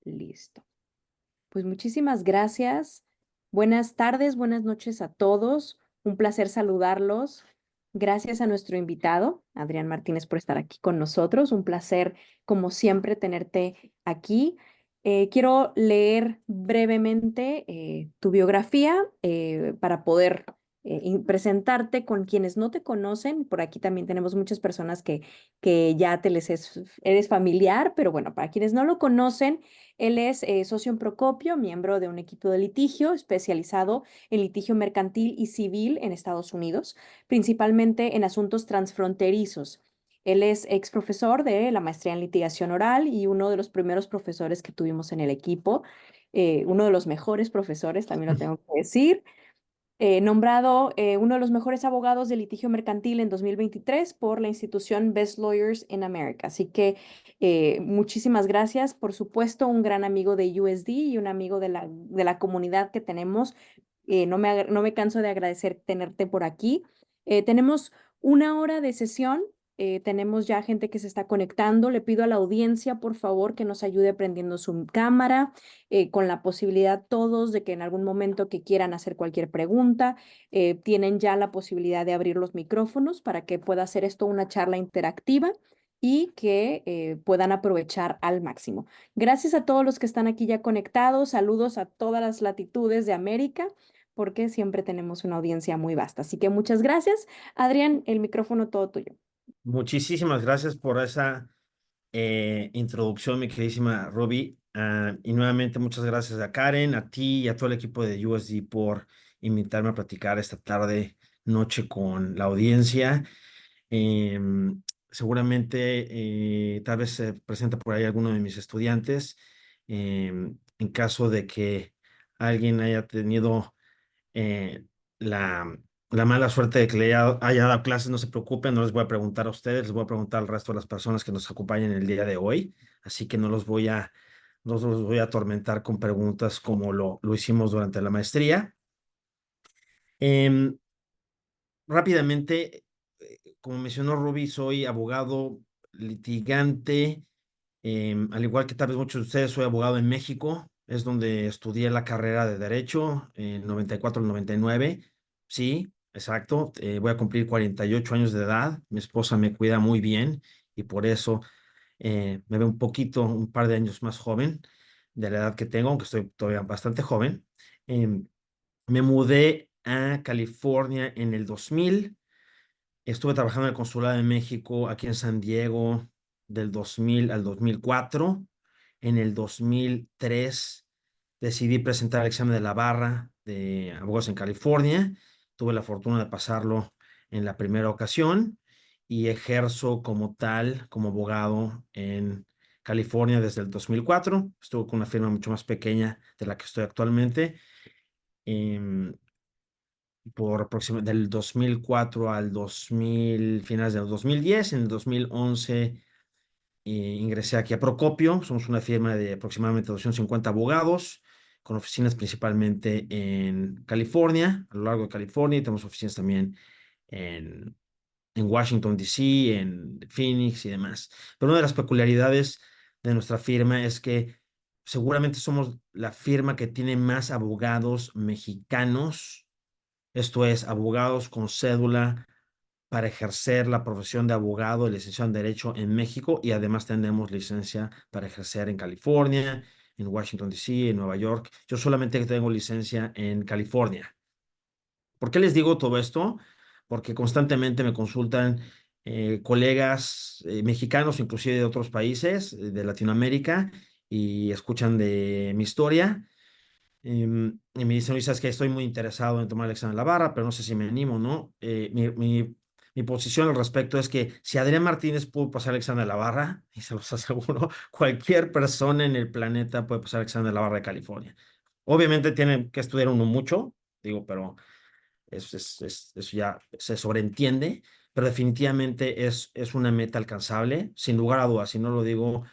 Listo. Pues muchísimas gracias. Buenas tardes, buenas noches a todos. Un placer saludarlos. Gracias a nuestro invitado, Adrián Martínez, por estar aquí con nosotros. Un placer, como siempre, tenerte aquí. Quiero leer brevemente tu biografía para poder presentarte con quienes no te conocen. Por aquí también tenemos muchas personas que ya eres familiar, pero bueno, para quienes no lo conocen, él es socio en Procopio, miembro de un equipo de litigio especializado en litigio mercantil y civil en Estados Unidos, principalmente en asuntos transfronterizos. Él es ex profesor de la maestría en litigación oral y uno de los primeros profesores que tuvimos en el equipo, uno de los mejores profesores, también lo tengo que decir. Nombrado uno de los mejores abogados de litigio mercantil en 2023 por la institución Best Lawyers in America. Así que muchísimas gracias. Por supuesto, un gran amigo de USD y un amigo de la comunidad que tenemos. No me canso de agradecer tenerte por aquí. Tenemos una hora de sesión. Tenemos ya gente que se está conectando. Le pido a la audiencia, por favor, que nos ayude prendiendo su cámara, con la posibilidad todos de que en algún momento que quieran hacer cualquier pregunta, tienen ya la posibilidad de abrir los micrófonos para que pueda hacer esto una charla interactiva y que puedan aprovechar al máximo. Gracias a todos los que están aquí ya conectados. Saludos a todas las latitudes de América, porque siempre tenemos una audiencia muy vasta. Así que muchas gracias. Adrián, el micrófono todo tuyo. Muchísimas gracias por esa introducción, mi queridísima Ruby. Y nuevamente muchas gracias a Karen, a ti y a todo el equipo de USD por invitarme a platicar esta tarde, noche con la audiencia. Seguramente tal vez se presenta por ahí alguno de mis estudiantes. En caso de que alguien haya tenido eh, la mala suerte de que le haya dado clases, no se preocupen, no les voy a preguntar a ustedes, les voy a preguntar al resto de las personas que nos acompañan el día de hoy, así que no los voy a atormentar con preguntas como lo hicimos durante la maestría. Em, Rápidamente, como mencionó Ruby, soy abogado litigante, al igual que tal vez muchos de ustedes, soy abogado en México, es donde estudié la carrera de Derecho en 94 al 99. Sí, exacto, voy a cumplir 48 años de edad, mi esposa me cuida muy bien y por eso me veo un par de años más joven de la edad que tengo, aunque estoy todavía bastante joven. Em, Me mudé a California en el 2000. Estuve trabajando en el Consulado de México aquí en San Diego del 2000 al 2004. En el 2003 decidí presentar el examen de la barra de abogados en California. Tuve la fortuna de pasarlo en la primera ocasión y ejerzo como tal, como abogado en California desde el 2004. Estuve con una firma mucho más pequeña de la que estoy actualmente. em, por del 2004 al 2000, finales del 2010. En el 2011 ingresé aquí a Procopio. Somos una firma de aproximadamente 250 abogados, con oficinas principalmente en California, a lo largo de California, y tenemos oficinas también en, en Washington, D.C., en Phoenix y demás. Pero una de las peculiaridades de nuestra firma es que seguramente somos la firma que tiene más abogados mexicanos, esto es, abogados con cédula para ejercer la profesión de abogado y licenciado en Derecho en México, y además tenemos licencia para ejercer en California, en Washington, D.C., en Nueva York. Yo solamente tengo licencia en California. ¿Por qué les digo todo esto? Porque constantemente me consultan colegas mexicanos, inclusive de otros países de Latinoamérica, y escuchan de mi historia. Y me dicen: oye, sabes que estoy muy interesado en tomar el examen de la barra, pero no sé si me animo, ¿no? Mi posición al respecto es que si Adrián Martínez pudo pasar el examen de la barra, y se los aseguro, cualquier persona en el planeta puede pasar el examen de la barra de California. Obviamente tienen que estudiar uno mucho, digo, pero eso ya se sobreentiende, pero definitivamente es una meta alcanzable, sin lugar a dudas, y no lo digo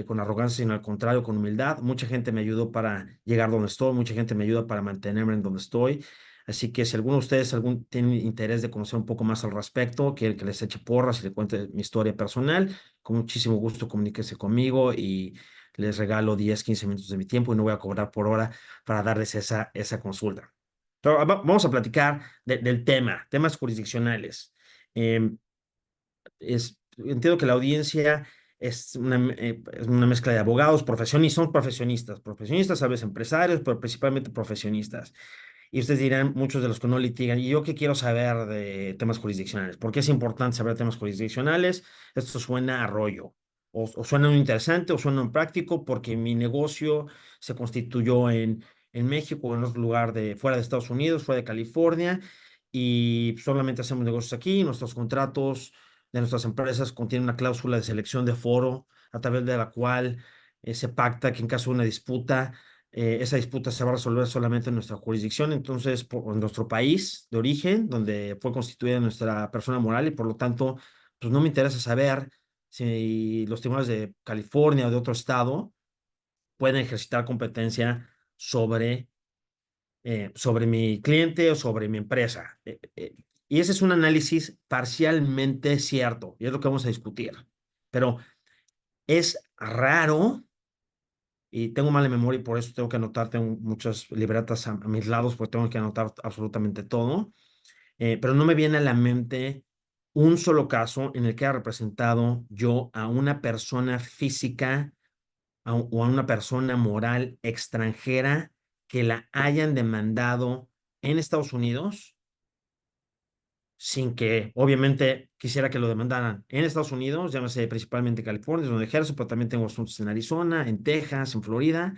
con arrogancia, sino al contrario, con humildad. Mucha gente me ayudó para llegar donde estoy, mucha gente me ayuda para mantenerme en donde estoy. Así que si alguno de ustedes tiene interés de conocer un poco más al respecto, quiere que les eche porras y le cuente mi historia personal, con muchísimo gusto comuníquese conmigo y les regalo 10, 15 minutos de mi tiempo y no voy a cobrar por hora para darles esa consulta. Pero vamos a platicar del tema, temas jurisdiccionales. Em, Entiendo que la audiencia es una mezcla de abogados, profesionistas, son profesionistas, a veces empresarios, pero principalmente profesionistas. Y ustedes dirán, muchos de los que no litigan, ¿y yo qué quiero saber de temas jurisdiccionales? ¿Por qué es importante saber temas jurisdiccionales? Esto suena a rollo, o suena muy interesante, o suena muy práctico, porque mi negocio se constituyó en México, en otro lugar fuera de Estados Unidos, fuera de California, y solamente hacemos negocios aquí. Nuestros contratos de nuestras empresas contienen una cláusula de selección de foro, a través de la cual se pacta que en caso de una disputa, esa disputa se va a resolver solamente en nuestra jurisdicción, entonces en nuestro país de origen, donde fue constituida nuestra persona moral, y por lo tanto, pues no me interesa saber si los tribunales de California o de otro estado pueden ejercitar competencia sobre mi cliente o sobre mi empresa. Y ese es un análisis parcialmente cierto, y es lo que vamos a discutir. Pero es raro, y tengo mala memoria y por eso tengo que anotar, tengo muchas libretas a mis lados, porque tengo que anotar absolutamente todo, pero no me viene a la mente un solo caso en el que haya representado yo a una persona física o a una persona moral extranjera que la hayan demandado en Estados Unidos, sin que obviamente quisiera que lo demandaran en Estados Unidos, llámese principalmente California, es donde ejerzo, pero también tengo asuntos en Arizona, en Texas, en Florida,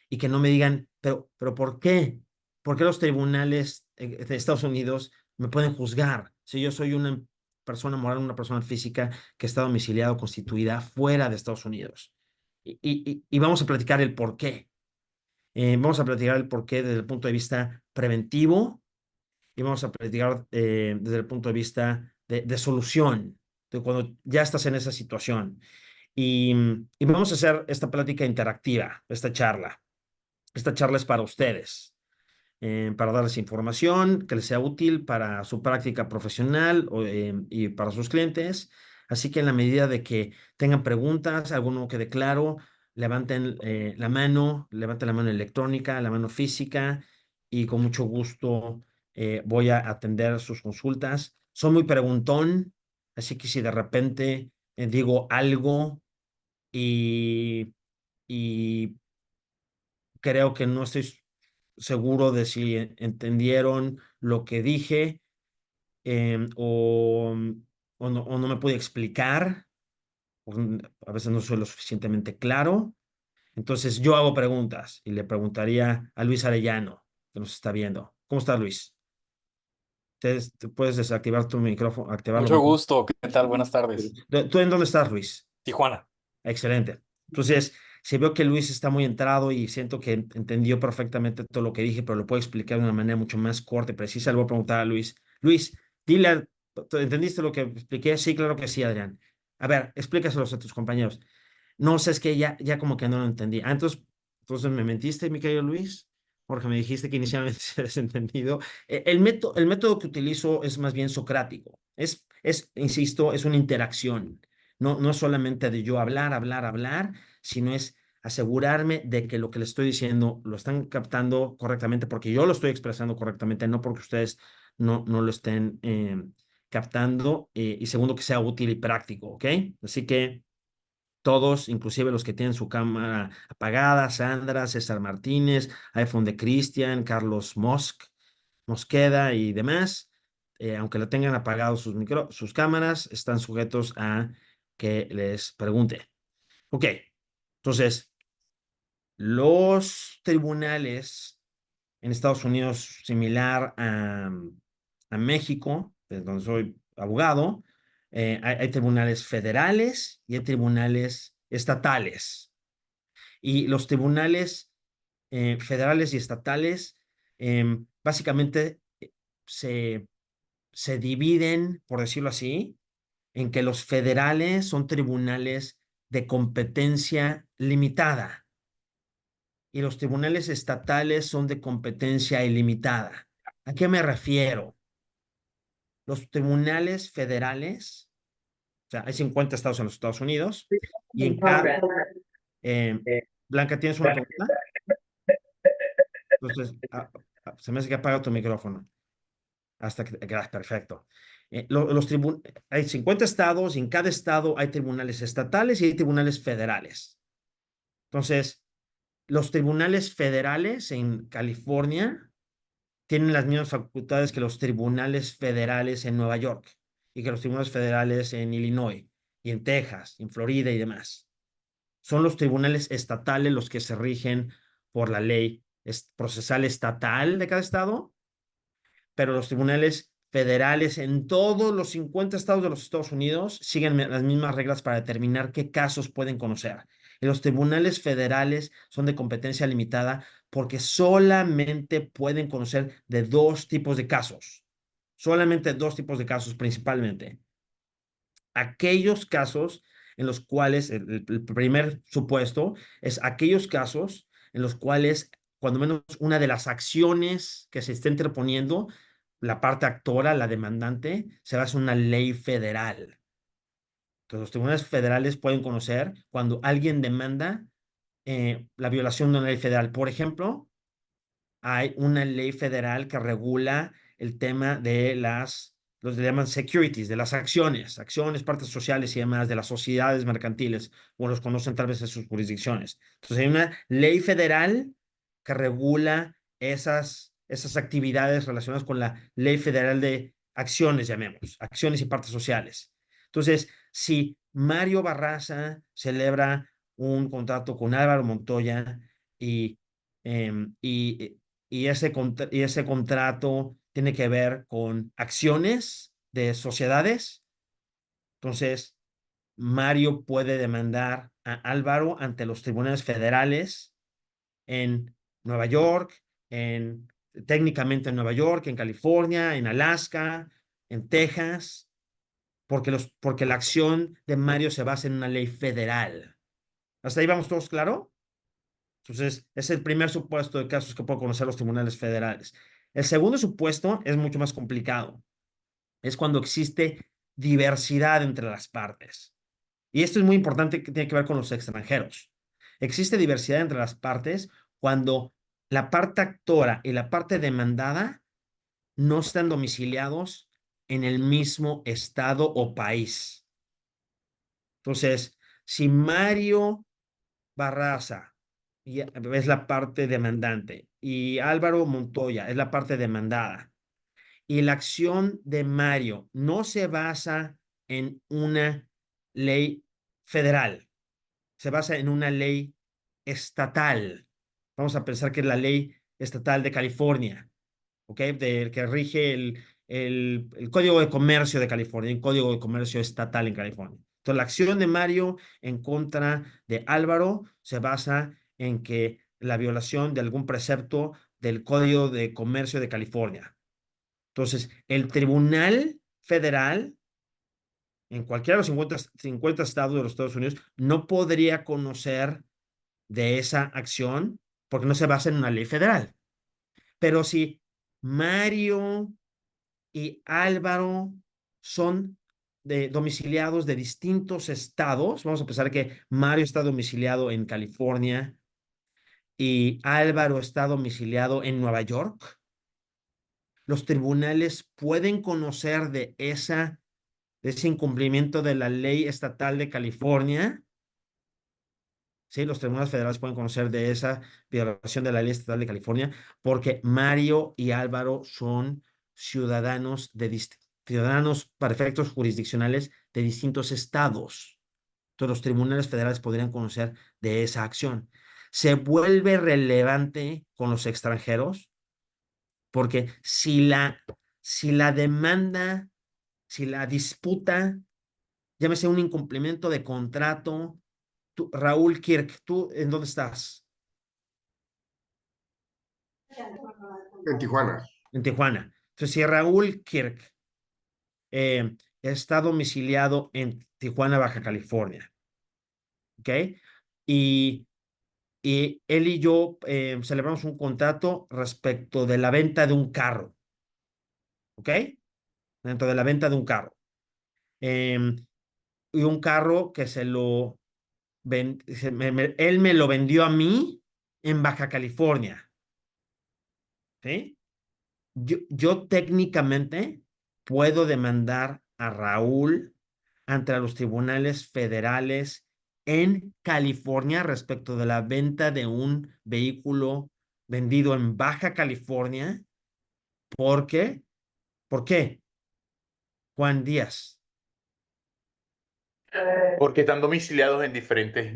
y que no me digan, pero ¿por qué? ¿Por qué los tribunales de Estados Unidos me pueden juzgar si yo soy una persona moral, una persona física que está domiciliada o constituida fuera de Estados Unidos? Y vamos a platicar el por qué. Vamos a platicar el por qué desde el punto de vista preventivo, y vamos a platicar desde el punto de vista de solución, de cuando ya estás en esa situación. Y vamos a hacer esta plática interactiva, esta charla. Esta charla es para ustedes, para darles información que les sea útil para su práctica profesional y para sus clientes. Así que en la medida de que tengan preguntas, alguno quede claro, levanten la mano electrónica, la mano física, y con mucho gusto voy a atender sus consultas. Soy muy preguntón, así que si de repente digo algo y, y creo que no estoy seguro de si entendieron lo que dije, em, o, o no me pude explicar, o a veces no soy lo suficientemente claro. Entonces yo hago preguntas y le preguntaría a Luis Arellano, que nos está viendo. ¿Cómo estás, Luis? ¿Te puedes desactivar tu micrófono, activarlo Mucho mejor? gusto, ¿qué tal? Buenas tardes. ¿Tú en dónde estás, Luis? Tijuana. Excelente. Entonces, si veo que Luis está muy entrado y siento que entendió perfectamente todo lo que dije, pero lo puedo explicar de una manera mucho más corta y precisa, le voy a preguntar a Luis. Luis, dile, ¿entendiste lo que expliqué? Sí, claro que sí, Adrián. A ver, explícaselos a tus compañeros. No sé, es que ya como que no lo entendí. Entonces me mentiste, mi querido Luis, porque me dijiste que inicialmente se habías entendido. El método que utilizo es más bien socrático. Insisto, es una interacción. No es solamente de yo hablar, hablar, hablar, sino es asegurarme de que lo que les estoy diciendo lo están captando correctamente, porque yo lo estoy expresando correctamente, no porque ustedes no lo estén captando, y segundo, que sea útil y práctico, ¿ok? Así que todos, inclusive los que tienen su cámara apagada, Sandra, César Martínez, iPhone de Cristian, Carlos Mosqueda y demás, aunque le tengan apagados sus cámaras, están sujetos a que les pregunte. Ok, entonces, los tribunales en Estados Unidos, similar a México, de donde soy abogado, hay tribunales federales y hay tribunales estatales. Y los tribunales federales y estatales básicamente se, se dividen, por decirlo así, en que los federales son tribunales de competencia limitada y los tribunales estatales son de competencia ilimitada. ¿A qué me refiero? Los tribunales federales, o sea, hay 50 estados en los Estados Unidos, y In progress. Eh, Blanca, ¿tienes una pregunta? Entonces, se me hace que apaga tu micrófono. Hasta perfecto. Hay 50 estados y en cada estado hay tribunales estatales y hay tribunales federales. Entonces, los tribunales federales en California tienen las mismas facultades que los tribunales federales en Nueva York y que los tribunales federales en Illinois y en Texas, en Florida y demás. Son los tribunales estatales los que se rigen por la ley procesal estatal de cada estado, pero los tribunales federales en todos los 50 estados de los Estados Unidos siguen las mismas reglas para determinar qué casos pueden conocer. Y los tribunales federales son de competencia limitada porque solamente pueden conocer de dos tipos de casos. Solamente dos tipos de casos principalmente. Aquellos casos en los cuales, el primer supuesto es aquellos casos en los cuales, cuando menos una de las acciones que se está interponiendo, la parte actora, la demandante, se basa en una ley federal. Entonces, los tribunales federales pueden conocer cuando alguien demanda la violación de una ley federal. Por ejemplo, hay una ley federal que regula el tema de los que llaman securities, de las acciones, partes sociales y demás, de las sociedades mercantiles, o los conocen tal vez en sus jurisdicciones. Entonces hay una ley federal que regula esas actividades relacionadas con la ley federal de acciones, llamemos, acciones y partes sociales. Entonces, si Mario Barraza celebra un contrato con Álvaro Montoya y, em, y y ese contrato tiene que ver con acciones de sociedades. Entonces, Mario puede demandar a Álvaro ante los tribunales federales en Nueva York, técnicamente en Nueva York, en California, en Alaska, en Texas, porque la acción de Mario se basa en una ley federal. ¿Hasta ahí vamos todos claro? Entonces, es el primer supuesto de casos que pueden conocer los tribunales federales. El segundo supuesto es mucho más complicado. Es cuando existe diversidad entre las partes. Y esto es muy importante que tiene que ver con los extranjeros. Existe diversidad entre las partes cuando la parte actora y la parte demandada no están domiciliados en el mismo estado o país. Entonces, si Mario Barraza es la parte demandante y Álvaro Montoya es la parte demandada, y la acción de Mario no se basa en una ley federal, se basa en una ley estatal. Vamos a pensar que es la ley estatal de California, ¿ok? Que rige el Código de Comercio de California, el Código de Comercio estatal en California. Entonces, la acción de Mario en contra de Álvaro se basa en que la violación de algún precepto del Código de Comercio de California. Entonces, el Tribunal Federal, en cualquiera de los 50 estados de los Estados Unidos, no podría conocer de esa acción porque no se basa en una ley federal. Pero si Mario y Álvaro son domiciliados de distintos estados, vamos a pensar que Mario está domiciliado en California y Álvaro está domiciliado en Nueva York, los tribunales pueden conocer de ese incumplimiento de la ley estatal de California. Sí, los tribunales federales pueden conocer de esa violación de la ley estatal de California porque Mario y Álvaro son ciudadanos para efectos jurisdiccionales de distintos estados. Entonces, los tribunales federales podrían conocer de esa acción. Se vuelve relevante con los extranjeros porque si la demanda, si la disputa, llámese un incumplimiento de contrato. Raúl Kirk, ¿tú en dónde estás? En Tijuana. En Tijuana. Entonces, si Raúl Kirk está domiciliado en Tijuana, Baja California, ¿ok? Y, y él y yo celebramos un contrato respecto de la venta de un carro, ¿ok? Dentro de la venta de un carro. Y un carro que se lo él me lo vendió a mí en Baja California, ¿sí? Yo técnicamente puedo demandar a Raúl ante los tribunales federales en California respecto de la venta de un vehículo vendido en Baja California. ¿Por qué? ¿Por qué? Juan Díaz. Porque están domiciliados en diferentes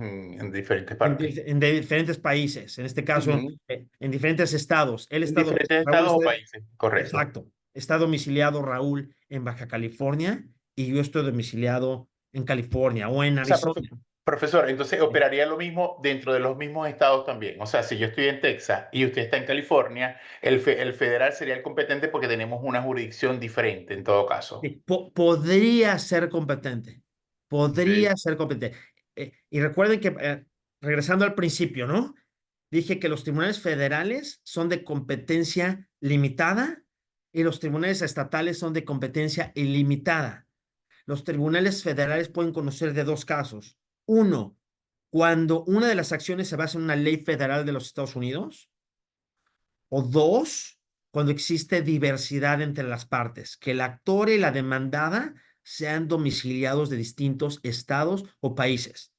partes. En diferentes países, en este caso, Ujú. en diferentes estados. Él En está, diferentes Raúl estados o países, correcto. exacto, está domiciliado Raúl en Baja California y yo estoy domiciliado en California o en O sea, Arizona. profesor, entonces operaría lo mismo dentro de los mismos estados también. O sea, si yo estoy en Texas y usted está en California, el federal sería el competente porque tenemos una jurisdicción diferente en todo caso. Sí, podría ser competente, Ok. podría ser competente. Y recuerden que, regresando al principio, ¿no? Dije que los tribunales federales son de competencia limitada y los tribunales estatales son de competencia ilimitada. Los tribunales federales pueden conocer de dos casos. Uno, cuando una de las acciones se basa en una ley federal de los Estados Unidos. O dos, cuando existe diversidad entre las partes, que el actor y la demandada sean domiciliados de distintos estados o países.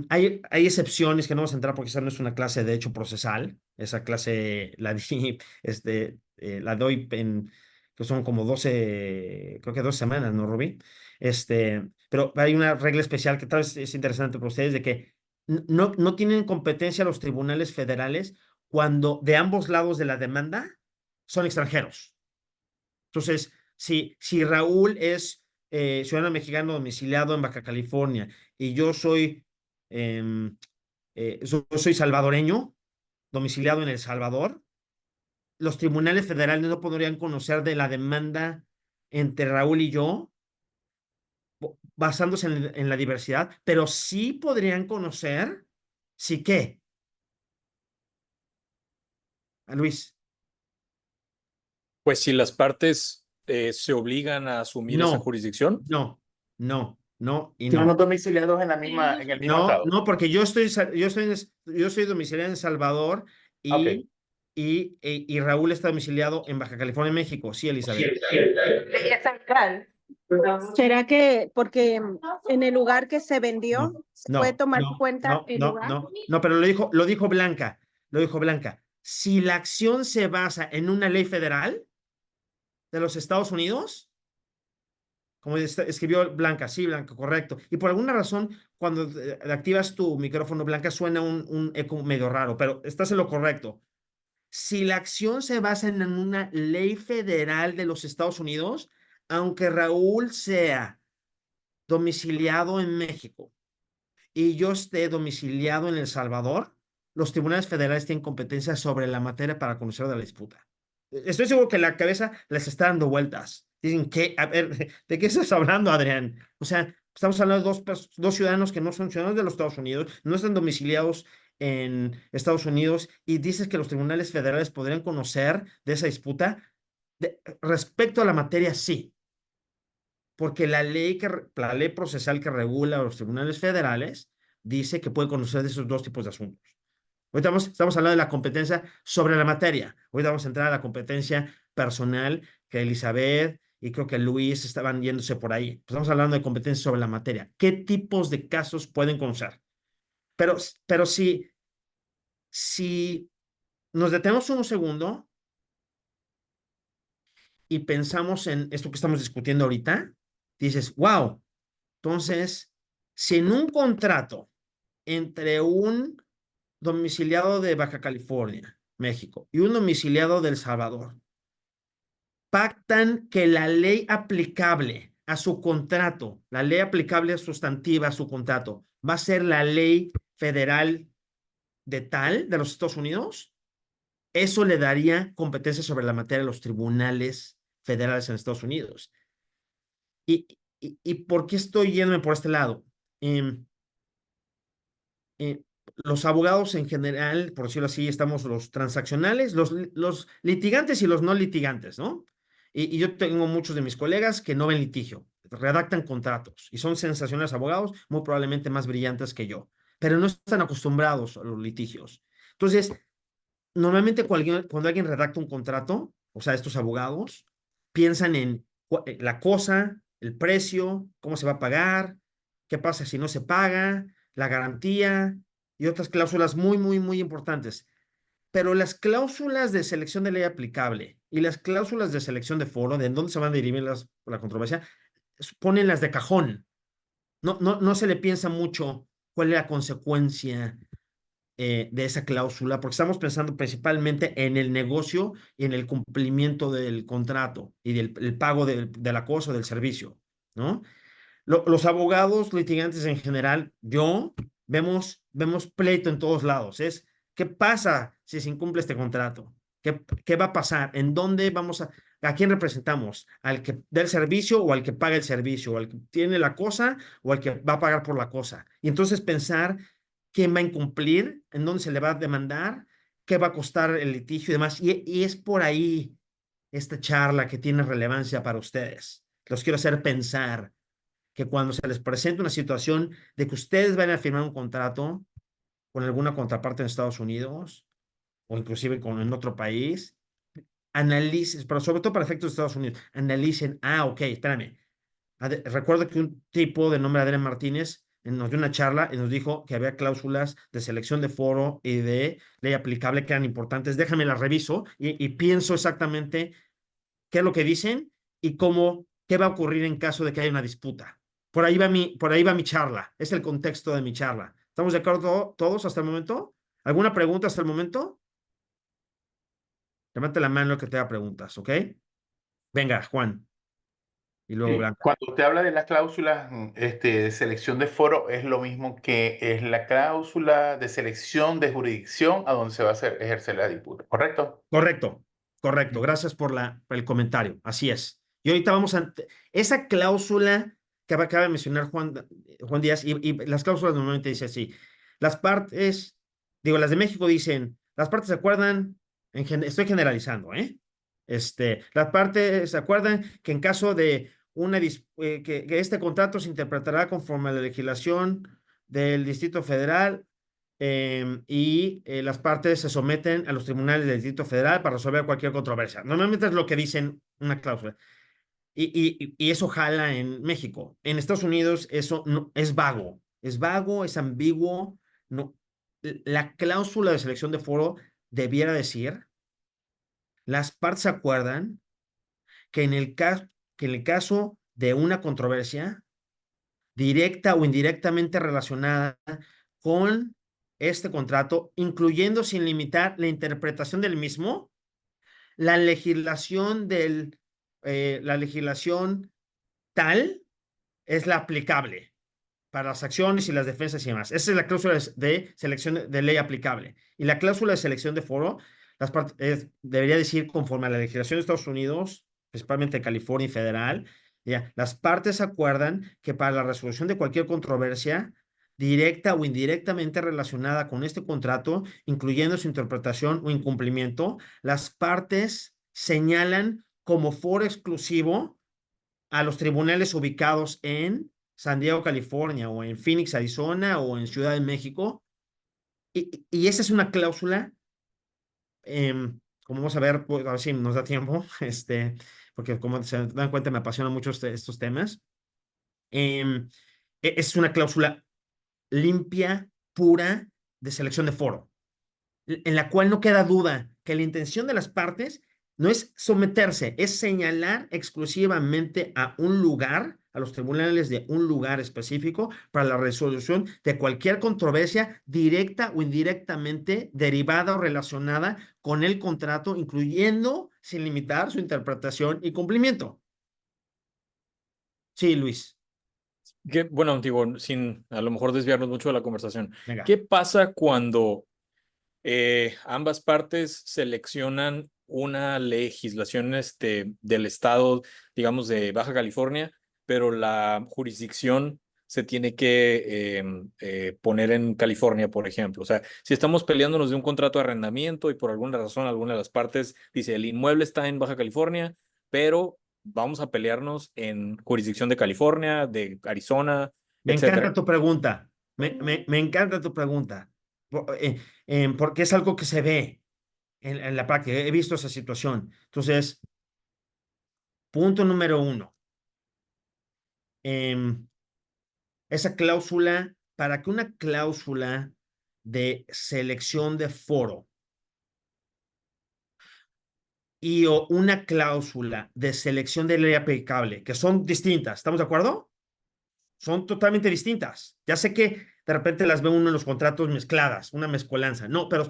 Hay excepciones que no vamos a entrar porque esa no es una clase de derecho procesal. Esa clase la di, la doy que son como 12, creo que 12 semanas, ¿no, Rubí? Pero hay una regla especial que tal vez es interesante para ustedes de que no tienen competencia los tribunales federales cuando de ambos lados de la demanda son extranjeros. Entonces, si Raúl es ciudadano mexicano domiciliado en Baja California y yo em, soy salvadoreño, domiciliado en El Salvador, los tribunales federales no podrían conocer de la demanda entre Raúl y yo, basándose en la diversidad, pero sí podrían conocer, ¿sí qué? A Luis, Pues si las partes se obligan a asumir esa no, jurisdicción, no y Si no no. domiciliados en el mismo No, estado. no, porque yo estoy domiciliado en Salvador Ok. y Raúl está domiciliado en Baja California, México. Sí, Elizabeth. Ley central. ¿Será que porque en el lugar que se vendió se puede No, tomar en no, cuenta no, el no, lugar? no, pero lo dijo Blanca, lo dijo Blanca. Si la acción se basa en una ley federal de los Estados Unidos, como escribió Blanca, sí, Blanca, correcto. Y por alguna razón, cuando activas tu micrófono, Blanca, suena un eco medio raro, pero estás en lo correcto. Si la acción se basa en una ley federal de los Estados Unidos, aunque Raúl sea domiciliado en México y yo esté domiciliado en El Salvador, los tribunales federales tienen competencia sobre la materia para conocer de la disputa. Estoy seguro que la cabeza les está dando vueltas. Dicen, ¿qué? A ver, ¿de qué estás hablando, Adrián? O sea, estamos hablando de dos ciudadanos que no son ciudadanos de los Estados Unidos, no están domiciliados en Estados Unidos y dices que los tribunales federales podrían conocer de esa disputa. Respecto a la materia, sí, porque la ley procesal que regula a los tribunales federales dice que puede conocer de esos dos tipos de asuntos. Ahorita estamos hablando de la competencia sobre la materia. Ahorita vamos a entrar a la competencia personal que Elizabeth y creo que Luis estaban yéndose por ahí. Pues estamos hablando de competencia sobre la materia. ¿Qué tipos de casos pueden conocer? Pero si nos detenemos un segundo y pensamos en esto que estamos discutiendo ahorita, dices, wow, entonces, si en un contrato entre un domiciliado de Baja California, México, y un domiciliado de El Salvador, pactan que la ley aplicable a su contrato, la ley aplicable sustantiva a su contrato, va a ser la ley federal de los Estados Unidos, eso le daría competencia sobre la materia a los tribunales federales en Estados Unidos. ¿Y por qué estoy yéndome por este lado? Eh, eh, los abogados en general, por decirlo así, estamos los transaccionales, los litigantes y los no litigantes, ¿no? y yo tengo muchos de mis colegas que no ven litigio, redactan contratos y son sensacionales abogados, muy probablemente más brillantes que yo, pero no están acostumbrados a los litigios. Entonces, normalmente cuando alguien redacta un contrato, o sea, estos abogados, piensan en la cosa, el precio, cómo se va a pagar, qué pasa si no se paga, la garantía y otras cláusulas muy, muy, muy importantes. Pero las cláusulas de selección de ley aplicable y las cláusulas de selección de foro, de en dónde se van a dirigir la controversia, ponen las de cajón. No se le piensa mucho cuál es la consecuencia de esa cláusula, porque estamos pensando principalmente en el negocio y en el cumplimiento del contrato y del el pago de la cosa o del servicio, ¿no? Los abogados litigantes en general, vemos pleito en todos lados. ¿Qué pasa si se incumple este contrato? ¿Qué va a pasar? ¿En dónde a quién representamos? ¿Al que da el servicio o al que paga el servicio? ¿O al que tiene la cosa o al que va a pagar por la cosa? Y entonces pensar quién va a incumplir, en dónde se le va a demandar, qué va a costar el litigio y demás. Y es por ahí esta charla que tiene relevancia para ustedes. Los quiero hacer pensar que cuando se les presenta una situación de que ustedes van a firmar un contrato con alguna contraparte en Estados Unidos o inclusive en otro país, analicen, pero sobre todo para efectos de Estados Unidos, analicen, ok, espérame. Recuerdo que un tipo de nombre Adrián Martínez nos dio una charla y nos dijo que había cláusulas de selección de foro y de ley aplicable que eran importantes. Déjame las reviso y pienso exactamente qué es lo que dicen y qué va a ocurrir en caso de que haya una disputa. Por ahí va mi charla. Es el contexto de mi charla. ¿Estamos de acuerdo todos hasta el momento? ¿Alguna pregunta hasta el momento? Levante la mano que te haga preguntas, ¿ok? Venga, Juan. Y luego Blanca. Cuando usted habla de las cláusulas de selección de foro, es lo mismo que es la cláusula de selección de jurisdicción a donde se va a ejercer la disputa, ¿correcto? Correcto, correcto. Gracias por el comentario. Así es. Y ahorita vamos a... Esa cláusula que acaba de mencionar Juan Díaz, y las cláusulas normalmente dicen así. Las partes, las de México dicen, las partes se acuerdan, estoy generalizando, ¿eh? Las partes se acuerdan que en caso de que este contrato se interpretará conforme a la legislación del Distrito Federal las partes se someten a los tribunales del Distrito Federal para resolver cualquier controversia. Normalmente es lo que dicen una cláusula. Y eso jala en México. En Estados Unidos eso no, es vago, es ambiguo. No, la cláusula de selección de foro debiera decir, las partes se acuerdan que en el caso de una controversia directa o indirectamente relacionada con este contrato, incluyendo sin limitar la interpretación del mismo, la legislación tal es la aplicable para las acciones y las defensas y demás. Esa es la cláusula de selección de ley aplicable. Y la cláusula de selección de foro, debería decir conforme a la legislación de Estados Unidos, principalmente de California y federal, las partes acuerdan que para la resolución de cualquier controversia directa o indirectamente relacionada con este contrato, incluyendo su interpretación o incumplimiento, las partes señalan como foro exclusivo a los tribunales ubicados en San Diego, California, o en Phoenix, Arizona, o en Ciudad de México. Y esa es una cláusula, como vamos a ver, pues, a ver si nos da tiempo, porque como se dan cuenta me apasionan mucho estos temas. Es una cláusula limpia, pura, de selección de foro, en la cual no queda duda que la intención de las partes no es someterse, es señalar exclusivamente a un lugar, a los tribunales de un lugar específico para la resolución de cualquier controversia directa o indirectamente derivada o relacionada con el contrato, incluyendo sin limitar su interpretación y cumplimiento. Sí, Luis. Bueno, digo, sin a lo mejor desviarnos mucho de la conversación. Venga. ¿Qué pasa cuando ambas partes seleccionan una legislación del estado, digamos, de Baja California, pero la jurisdicción se tiene que poner en California, por ejemplo? O sea, si estamos peleándonos de un contrato de arrendamiento y por alguna razón alguna de las partes dice el inmueble está en Baja California, pero vamos a pelearnos en jurisdicción de California, de Arizona, Me etcétera. encanta tu pregunta. Me encanta tu pregunta. Porque es algo que se ve en la práctica. He visto esa situación. Entonces, punto número uno. Esa cláusula, para que una cláusula de selección de foro y o una cláusula de selección de ley aplicable, que son distintas, ¿estamos de acuerdo? Son totalmente distintas. Ya sé que de repente las ve uno en los contratos mezcladas, una mezcolanza. No, pero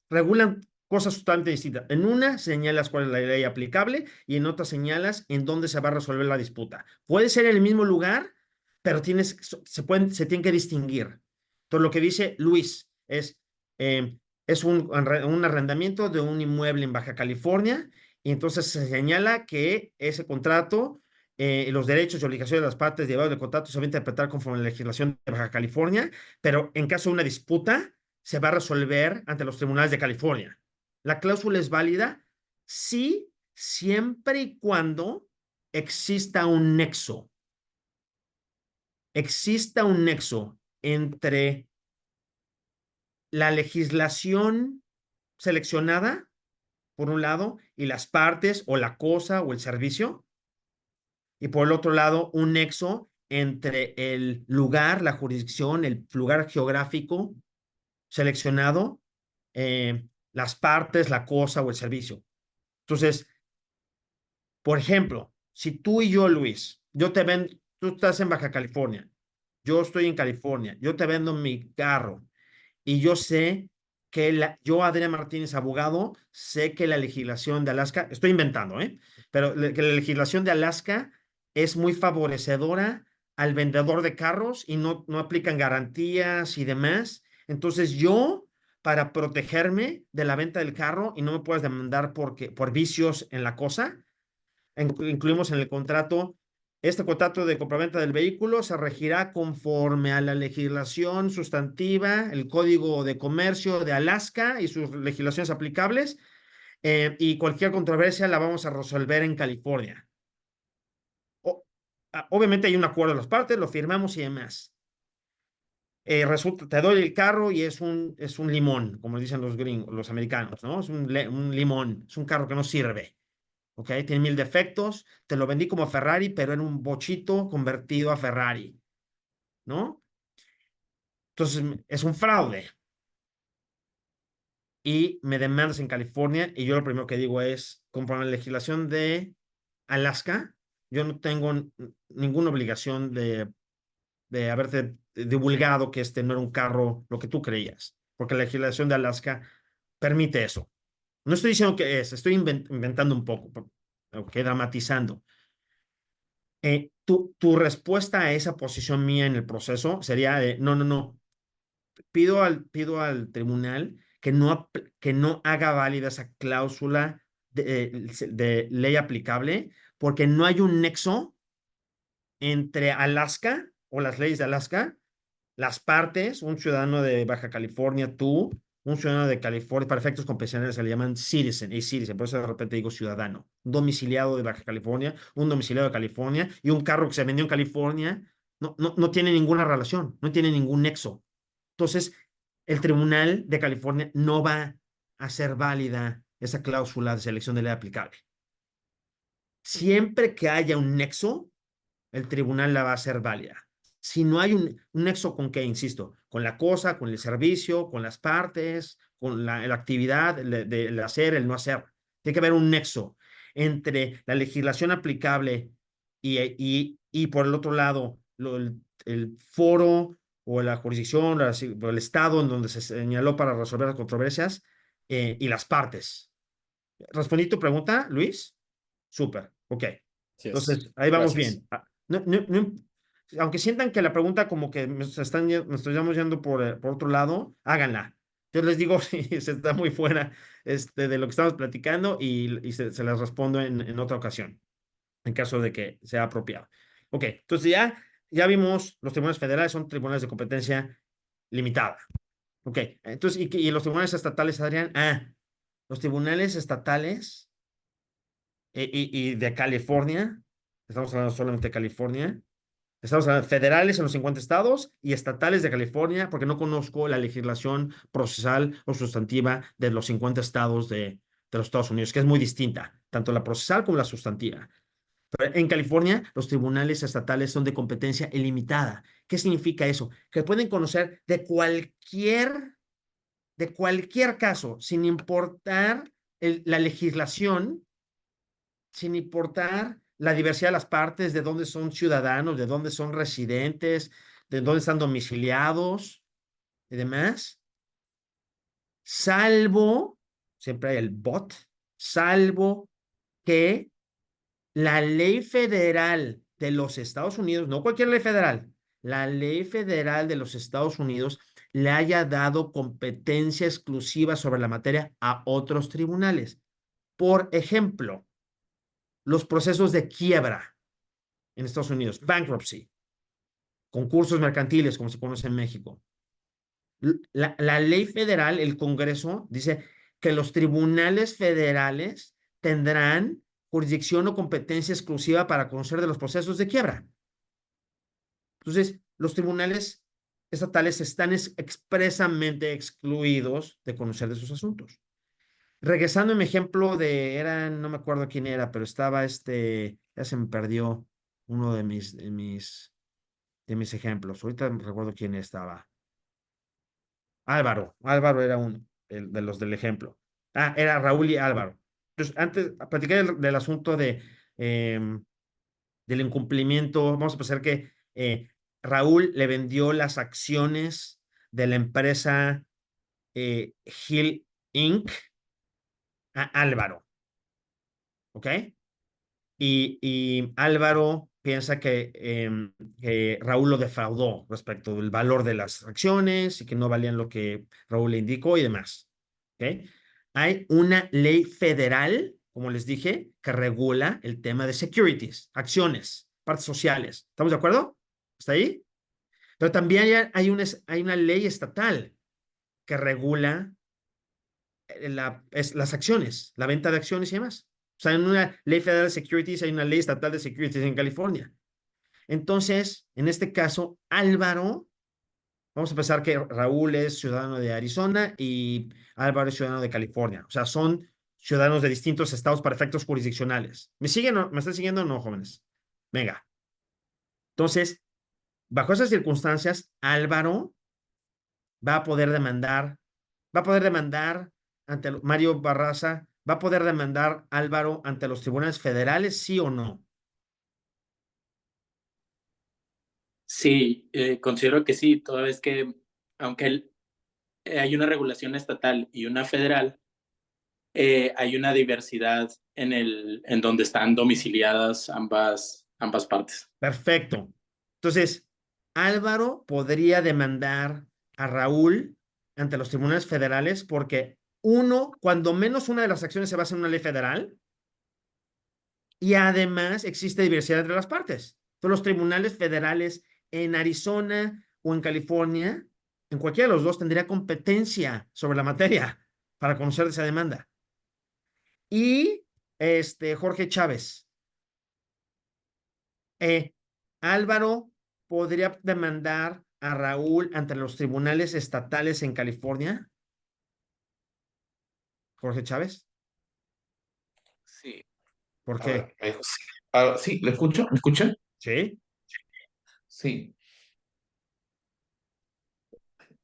regulan cosas totalmente distintas. En una señalas cuál es la ley aplicable y en otra señalas en dónde se va a resolver la disputa. Puede ser en el mismo lugar, pero se tienen que distinguir. Entonces, lo que dice Luis es un arrendamiento de un inmueble en Baja California y entonces se señala que ese contrato los derechos y obligaciones de las partes derivados del contrato se va a interpretar conforme a la legislación de Baja California, pero en caso de una disputa se va a resolver ante los tribunales de California. La cláusula es válida sí, siempre y cuando exista un nexo. Exista un nexo entre la legislación seleccionada, por un lado, y las partes o la cosa o el servicio, y por el otro lado, un nexo entre el lugar, la jurisdicción, el lugar geográfico seleccionado, las partes, la cosa o el servicio. Entonces, por ejemplo, si tú y yo, Luis, tú estás en Baja California, yo estoy en California, yo te vendo mi carro y yo sé que yo, Adrián Martínez, abogado, sé que la legislación de Alaska, estoy inventando, pero que la legislación de Alaska es muy favorecedora al vendedor de carros y no aplican garantías y demás. Entonces yo, para protegerme de la venta del carro y no me puedas demandar por vicios en la cosa, incluimos en el contrato, este contrato de compraventa del vehículo se regirá conforme a la legislación sustantiva, el Código de Comercio de Alaska y sus legislaciones aplicables, y cualquier controversia la vamos a resolver en California. Obviamente hay un acuerdo de las partes, lo firmamos y demás. Resulta, te doy el carro y es un limón, como dicen los gringos, los americanos, ¿no? Es un limón, es un carro que no sirve. ¿Ok? Tiene 1000 defectos, te lo vendí como Ferrari, pero era un bochito convertido a Ferrari, ¿no? Entonces, es un fraude. Y me demandas en California y yo lo primero que digo es, conforme a la legislación de Alaska, yo no tengo ninguna obligación de haberte divulgado que este no era un carro, lo que tú creías, porque la legislación de Alaska permite eso. No estoy diciendo que estoy inventando un poco, ok, dramatizando. Tu respuesta a esa posición mía en el proceso sería no. Pido al tribunal que no haga válida esa cláusula de ley aplicable porque no hay un nexo entre Alaska o las leyes de Alaska, las partes, un ciudadano de Baja California, tú, un ciudadano de California, para efectos compensacionales se le llaman citizen, por eso de repente digo ciudadano, un domiciliado de Baja California, un domiciliado de California y un carro que se vendió en California, no tiene ninguna relación, no tiene ningún nexo. Entonces, el Tribunal de California no va a hacer válida esa cláusula de selección de ley aplicable. Siempre que haya un nexo, el tribunal la va a hacer válida. Si no hay un nexo con qué, insisto, con la cosa, con el servicio, con las partes, con la actividad, el hacer, el no hacer. Tiene que haber un nexo entre la legislación aplicable y por el otro lado, el foro o la jurisdicción o el estado en donde se señaló para resolver las controversias y las partes. ¿Respondí tu pregunta, Luis? Súper, ok. Entonces, ahí vamos bien. Aunque sientan que la pregunta como que nos estamos yendo por otro lado, háganla. Yo les digo si se está muy fuera de lo que estamos platicando y se las respondo en otra ocasión, en caso de que sea apropiado. Ok, entonces ya vimos, los tribunales federales son tribunales de competencia limitada. Ok, entonces, ¿y los tribunales estatales, Adrián? Los tribunales estatales y de California, estamos hablando solamente de California, estamos hablando de federales en los 50 estados y estatales de California, porque no conozco la legislación procesal o sustantiva de los 50 estados de los Estados Unidos, que es muy distinta, tanto la procesal como la sustantiva. Pero en California, los tribunales estatales son de competencia ilimitada. ¿Qué significa eso? Que pueden conocer de cualquier caso, sin importar la legislación, sin importar la diversidad de las partes, de dónde son ciudadanos, de dónde son residentes, de dónde están domiciliados y demás, salvo, siempre hay el but, salvo que la ley federal de los Estados Unidos, no cualquier ley federal, la ley federal de los Estados Unidos le haya dado competencia exclusiva sobre la materia a otros tribunales. Por ejemplo, los procesos de quiebra en Estados Unidos, bankruptcy, concursos mercantiles, como se conoce en México. La ley federal, el Congreso, dice que los tribunales federales tendrán jurisdicción o competencia exclusiva para conocer de los procesos de quiebra. Entonces, los tribunales estatales están expresamente excluidos de conocer de esos asuntos. Regresando a mi ejemplo no me acuerdo quién era, pero estaba ya se me perdió uno de mis ejemplos. Ahorita me recuerdo quién estaba. Álvaro era uno de los del ejemplo. Era Raúl y Álvaro. Entonces, antes, platiqué del asunto del incumplimiento. Vamos a pensar que Raúl le vendió las acciones de la empresa Hill Inc. a Álvaro. ¿Ok? Y Álvaro piensa que Raúl lo defraudó respecto del valor de las acciones y que no valían lo que Raúl le indicó y demás. ¿Ok? Hay una ley federal, como les dije, que regula el tema de securities, acciones, partes sociales. ¿Estamos de acuerdo? ¿Está ahí? Pero también hay una ley estatal que regula las acciones, la venta de acciones y demás. O sea, en una ley federal de securities hay una ley estatal de securities en California. Entonces, en este caso, Álvaro, vamos a pensar que Raúl es ciudadano de Arizona y Álvaro es ciudadano de California. O sea, son ciudadanos de distintos estados para efectos jurisdiccionales. ¿Me siguen o me están siguiendo o no, jóvenes? Venga. Entonces, bajo esas circunstancias, Álvaro va a poder demandar ante Mario Barraza, va a poder demandar Álvaro ante los tribunales federales, ¿sí o no? Sí, considero que sí, toda vez que, aunque hay una regulación estatal y una federal, hay una diversidad en donde están domiciliadas ambas partes. Perfecto. Entonces, Álvaro podría demandar a Raúl ante los tribunales federales porque cuando menos una de las acciones se basa en una ley federal y además existe diversidad entre las partes. Entonces, los tribunales federales en Arizona o en California, en cualquiera de los dos, tendría competencia sobre la materia para conocer esa demanda. Y Jorge Chávez. Álvaro podría demandar a Raúl ante los tribunales estatales en California. Jorge Chávez. Sí. ¿Por A qué? ver, sí, ¿le escucho? ¿Me escuchan? Sí. Sí.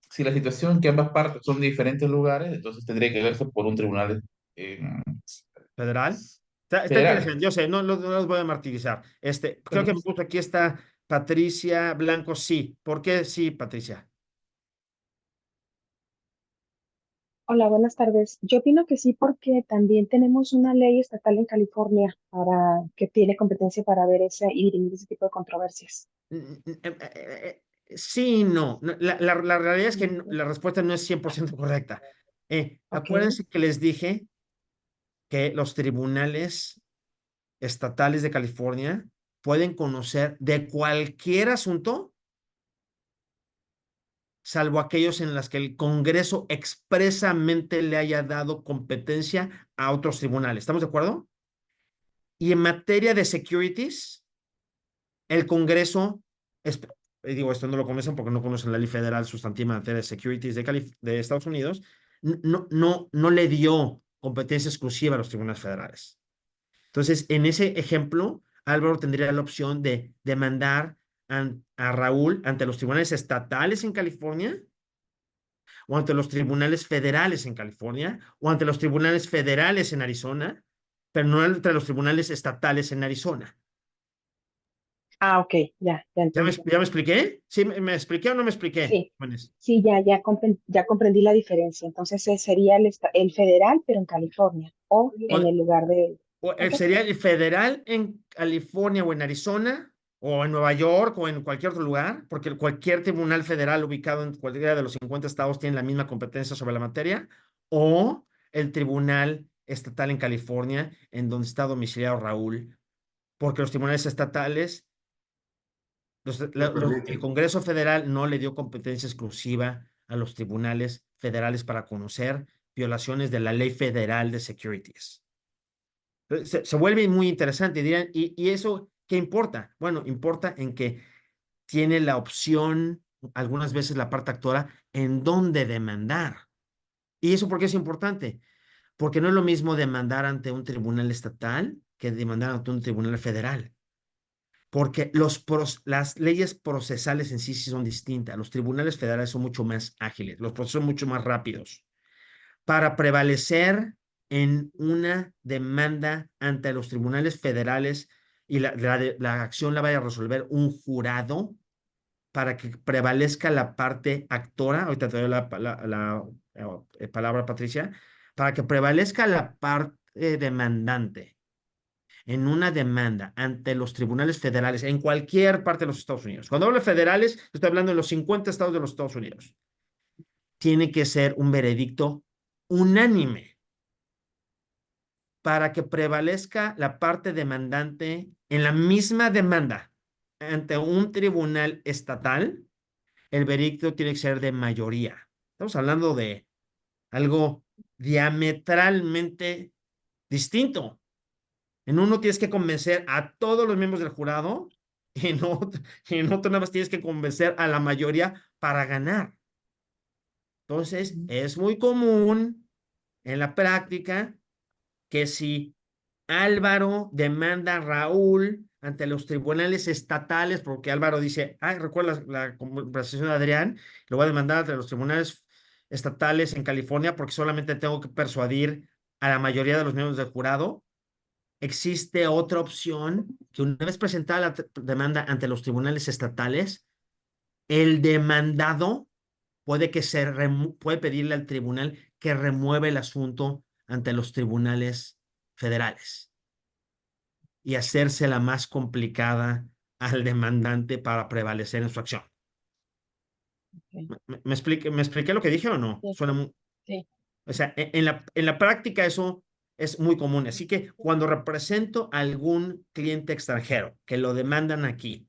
Si la situación que ambas partes son de diferentes lugares, entonces tendría que verse por un tribunal ¿Federal? Está federal. interesante. Yo sé, no los voy a martirizar. Creo que me puso aquí está Patricia Blanco, sí. ¿Por qué sí, Patricia? Hola, buenas tardes. Yo opino que sí porque también tenemos una ley estatal en California que tiene competencia para ver y dirimir ese tipo de controversias. Sí y no. La realidad es que la respuesta no es 100% correcta. Acuérdense que les dije que los tribunales estatales de California pueden conocer de cualquier asunto, salvo aquellos en los que el Congreso expresamente le haya dado competencia a otros tribunales. ¿Estamos de acuerdo? Y en materia de securities, el Congreso, digo, esto no lo conocen porque no conocen la ley federal sustantiva en materia de securities de Estados Unidos, no le dio competencia exclusiva a los tribunales federales. Entonces, en ese ejemplo, Álvaro tendría la opción de demandar a Raúl ante los tribunales estatales en California, o ante los tribunales federales en California, o ante los tribunales federales en Arizona, pero no ante los tribunales estatales en Arizona. Ah, ok, ya entendí. ¿Ya me expliqué? ¿Sí me expliqué o no me expliqué? Sí, Jóvenes? sí, ya comprendí la diferencia. Entonces sería el federal, pero en California, o en el lugar de... Ok. Sería el federal en California o en Arizona, o en Nueva York, o en cualquier otro lugar, porque cualquier tribunal federal ubicado en cualquiera de los 50 estados tiene la misma competencia sobre la materia, o el tribunal estatal en California, en donde está domiciliado Raúl, porque los tribunales estatales, el Congreso Federal no le dio competencia exclusiva a los tribunales federales para conocer violaciones de la ley federal de securities. Se vuelve muy interesante, dirán, ¿y eso qué importa? Bueno, importa en que tiene la opción, algunas veces la parte actora, en dónde demandar. ¿Y eso por qué es importante? Porque no es lo mismo demandar ante un tribunal estatal que demandar ante un tribunal federal. Porque las leyes procesales en sí son distintas. Los tribunales federales son mucho más ágiles, los procesos son mucho más rápidos. Para prevalecer en una demanda ante los tribunales federales y la acción la vaya a resolver un jurado para que prevalezca la parte actora, ahorita te doy la palabra, Patricia, para que prevalezca la parte demandante en una demanda ante los tribunales federales en cualquier parte de los Estados Unidos. Cuando hablo de federales, estoy hablando de los 50 estados de los Estados Unidos. Tiene que ser un veredicto unánime para que prevalezca la parte demandante en la misma demanda ante un tribunal estatal. El veredicto tiene que ser de mayoría. Estamos hablando de algo diametralmente distinto. En uno tienes que convencer a todos los miembros del jurado y en otro nada más tienes que convencer a la mayoría para ganar. Entonces, es muy común en la práctica que si Álvaro demanda a Raúl ante los tribunales estatales, porque Álvaro dice, recuerda la conversación de Adrián, lo voy a demandar ante los tribunales estatales en California porque solamente tengo que persuadir a la mayoría de los miembros del jurado. Existe otra opción que una vez presentada la demanda ante los tribunales estatales, el demandado puede pedirle al tribunal que remueva el asunto ante los tribunales federales y hacérsela más complicada al demandante para prevalecer en su acción. Okay. ¿Me expliqué lo que dije o no? Sí. Suena muy... Sí. O sea, en la práctica eso es muy común. Así que cuando represento a algún cliente extranjero que lo demandan aquí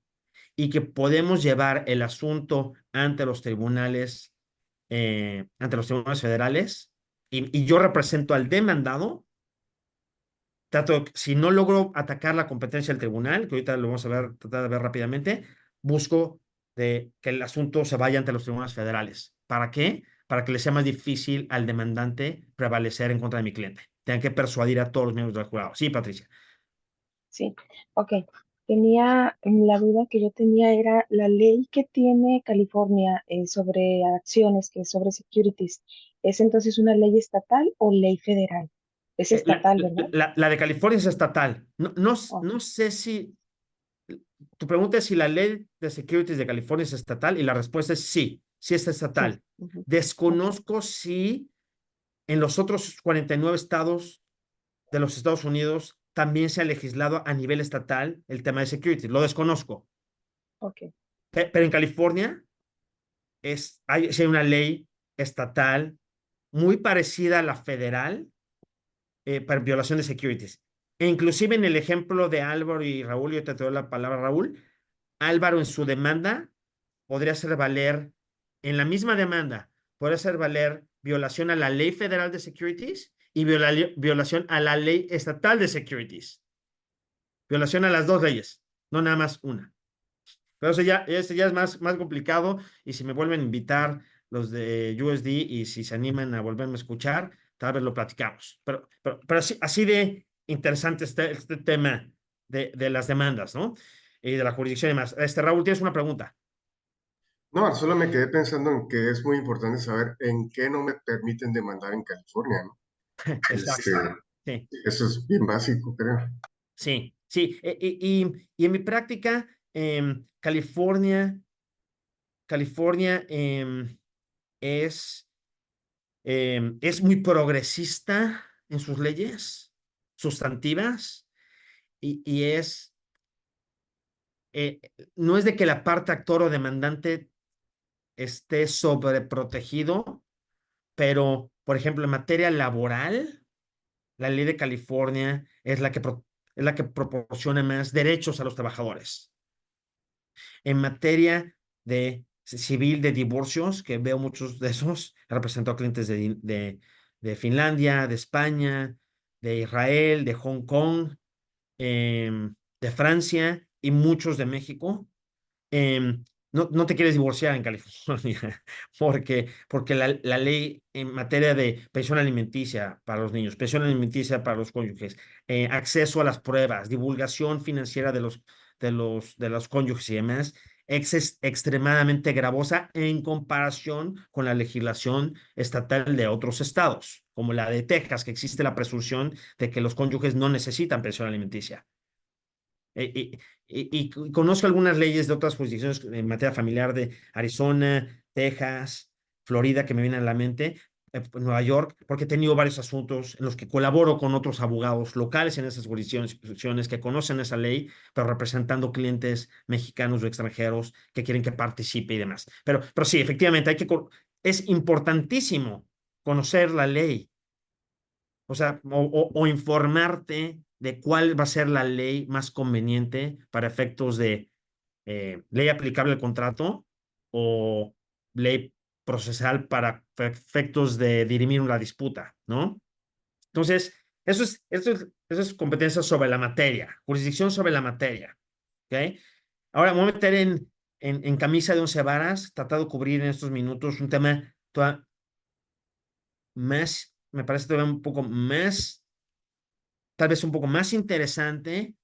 y que podemos llevar el asunto ante los tribunales federales y yo represento al demandado, si no logro atacar la competencia del tribunal, que ahorita lo vamos a tratar de ver rápidamente, busco que el asunto se vaya ante los tribunales federales. ¿Para qué? Para que le sea más difícil al demandante prevalecer en contra de mi cliente. Tengan que persuadir a todos los miembros del jurado. Sí, Patricia. Sí, ok. La duda que yo tenía era la ley que tiene California sobre acciones, que es sobre securities. ¿Es entonces una ley estatal o ley federal? Es estatal, ¿verdad? La de California es estatal. Oh, No sé si... Tu pregunta es si la ley de securities de California es estatal y la respuesta es sí, sí es sí. estatal. Ok. Desconozco si en los otros 49 estados de los Estados Unidos también se ha legislado a nivel estatal el tema de security. Lo desconozco. Ok. Pero en California hay una ley estatal muy parecida a la federal para violación de securities. E inclusive en el ejemplo de Álvaro y Raúl, yo te doy la palabra, Raúl, Álvaro en su demanda podría hacer valer, en la misma demanda, podría hacer valer violación a la ley federal de securities y violación a la ley estatal de securities. Violación a las dos leyes, no nada más una. Pero ese ya es más complicado, y si me vuelven a invitar los de USD y si se animan a volverme a escuchar, tal vez lo platicamos. Pero así de interesante este tema de las demandas, ¿no? Y de la jurisdicción y demás. Raúl, ¿tienes una pregunta? No, solo me quedé pensando en que es muy importante saber en qué no me permiten demandar en California, ¿no? Exacto. Sí. Eso es bien básico, creo. Sí, sí. Y en mi práctica, California es muy progresista en sus leyes sustantivas, y no es de que la parte actor o demandante esté sobreprotegido, pero, por ejemplo, en materia laboral, la ley de California es la que proporciona más derechos a los trabajadores. En materia de civil, de divorcios, que veo muchos de esos, he representado clientes de Finlandia, de España, de Israel, de Hong Kong, de Francia y muchos de México. No te quieres divorciar en California porque la ley en materia de pensión alimenticia para los niños, pensión alimenticia para los cónyuges, acceso a las pruebas, divulgación financiera de los cónyuges y demás, es extremadamente gravosa en comparación con la legislación estatal de otros estados, como la de Texas, que existe la presunción de que los cónyuges no necesitan pensión alimenticia. Y conozco algunas leyes de otras jurisdicciones en materia familiar de Arizona, Texas, Florida, que me vienen a la mente, Nueva York, porque he tenido varios asuntos en los que colaboro con otros abogados locales en esas jurisdicciones que conocen esa ley, pero representando clientes mexicanos o extranjeros que quieren que participe y demás. Pero sí, efectivamente, es importantísimo conocer la ley, o sea, o informarte de cuál va a ser la ley más conveniente para efectos de ley aplicable al contrato o ley procesal para efectos de dirimir una disputa, ¿no? Entonces, eso es competencia sobre la materia, jurisdicción sobre la materia, ¿ok? Ahora me voy a meter en camisa de 11 varas, tratado de cubrir en estos minutos un tema más, me parece todavía un poco más, tal vez un poco más interesante,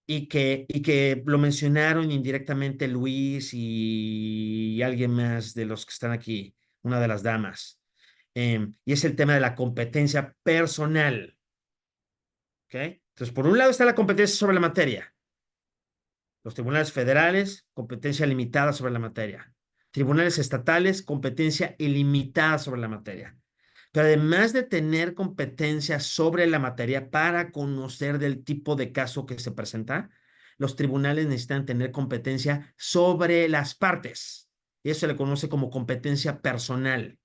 y que lo mencionaron indirectamente Luis y alguien más de los que están aquí, una de las damas, y es el tema de la competencia personal. ¿Ok? Entonces, por un lado está la competencia sobre la materia. Los tribunales federales, competencia limitada sobre la materia. Tribunales estatales, competencia ilimitada sobre la materia. Pero además de tener competencia sobre la materia para conocer del tipo de caso que se presenta, los tribunales necesitan tener competencia sobre las partes. Y eso se le conoce como competencia personal.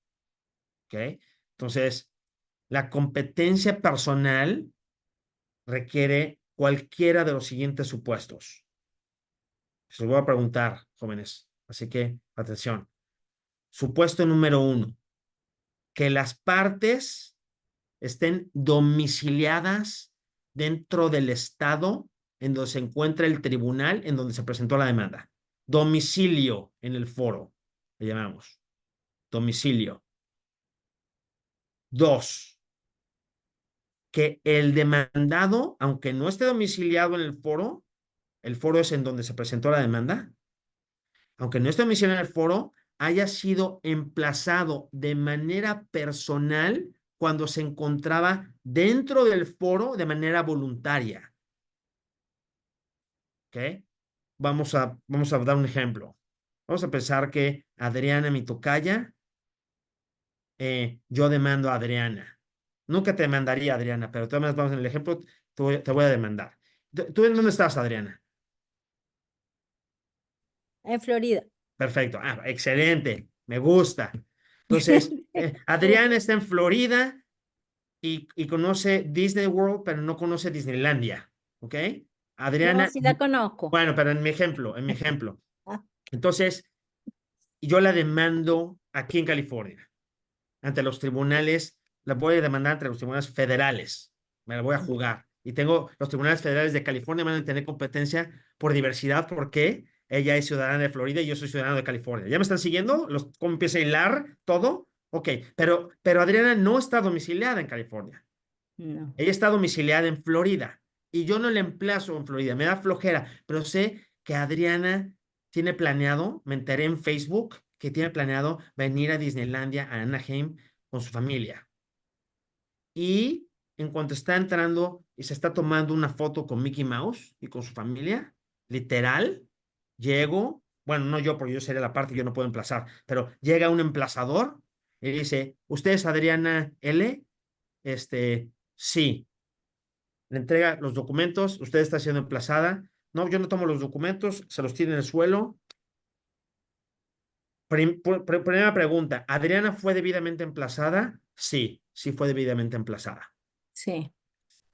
¿Ok? Entonces, la competencia personal requiere cualquiera de los siguientes supuestos. Se los voy a preguntar, jóvenes. Así que, atención. Supuesto número 1, que las partes estén domiciliadas dentro del estado en donde se encuentra el tribunal en donde se presentó la demanda. Domicilio en el foro, le llamamos. Domicilio. 2, que el demandado, aunque no esté domiciliado en el foro es en donde se presentó la demanda, aunque no esté domiciliado en el foro, haya sido emplazado de manera personal cuando se encontraba dentro del foro de manera voluntaria. ¿Ok? Vamos a dar un ejemplo. Vamos a pensar que Adriana, mi tocaya, yo demando a Adriana. Nunca te demandaría, Adriana, pero todas vamos en el ejemplo, te voy a demandar. ¿Tú en dónde estás, Adriana? En Florida. Perfecto. Excelente. Me gusta. Entonces, Adriana está en Florida y conoce Disney World, pero no conoce Disneylandia. ¿Ok? Adriana. No, sí la conozco. Bueno, pero en mi ejemplo. Entonces, yo la demando aquí en California, ante los tribunales, la voy a demandar ante los tribunales federales. Me la voy a jugar. Y tengo los tribunales federales de California van a tener competencia por diversidad porque ella es ciudadana de Florida y yo soy ciudadano de California. ¿Ya me están siguiendo? ¿Cómo empieza a hilar todo? Ok, pero Adriana no está domiciliada en California. No. Ella está domiciliada en Florida y yo no la emplazo en Florida, me da flojera, pero sé que Adriana tiene planeado, me enteré en Facebook, que tiene planeado venir a Disneylandia, a Anaheim, con su familia. Y en cuanto está entrando y se está tomando una foto con Mickey Mouse y con su familia, literal, llego, bueno, no yo, porque yo sería la parte, yo no puedo emplazar, pero llega un emplazador y dice, ¿usted es Adriana L? Sí. Le entrega los documentos, usted está siendo emplazada. No, yo no tomo los documentos, se los tira en el suelo. Primera pregunta, ¿Adriana fue debidamente emplazada? Sí, sí fue debidamente emplazada. Sí.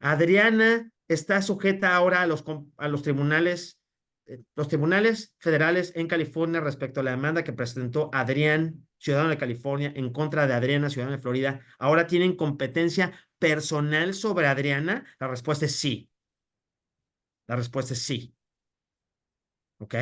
Adriana está sujeta ahora a los tribunales federales en California respecto a la demanda que presentó Adrián, ciudadano de California, en contra de Adriana, ciudadana de Florida. Ahora tienen competencia personal sobre Adriana. La respuesta es sí. La respuesta es sí. ¿Ok?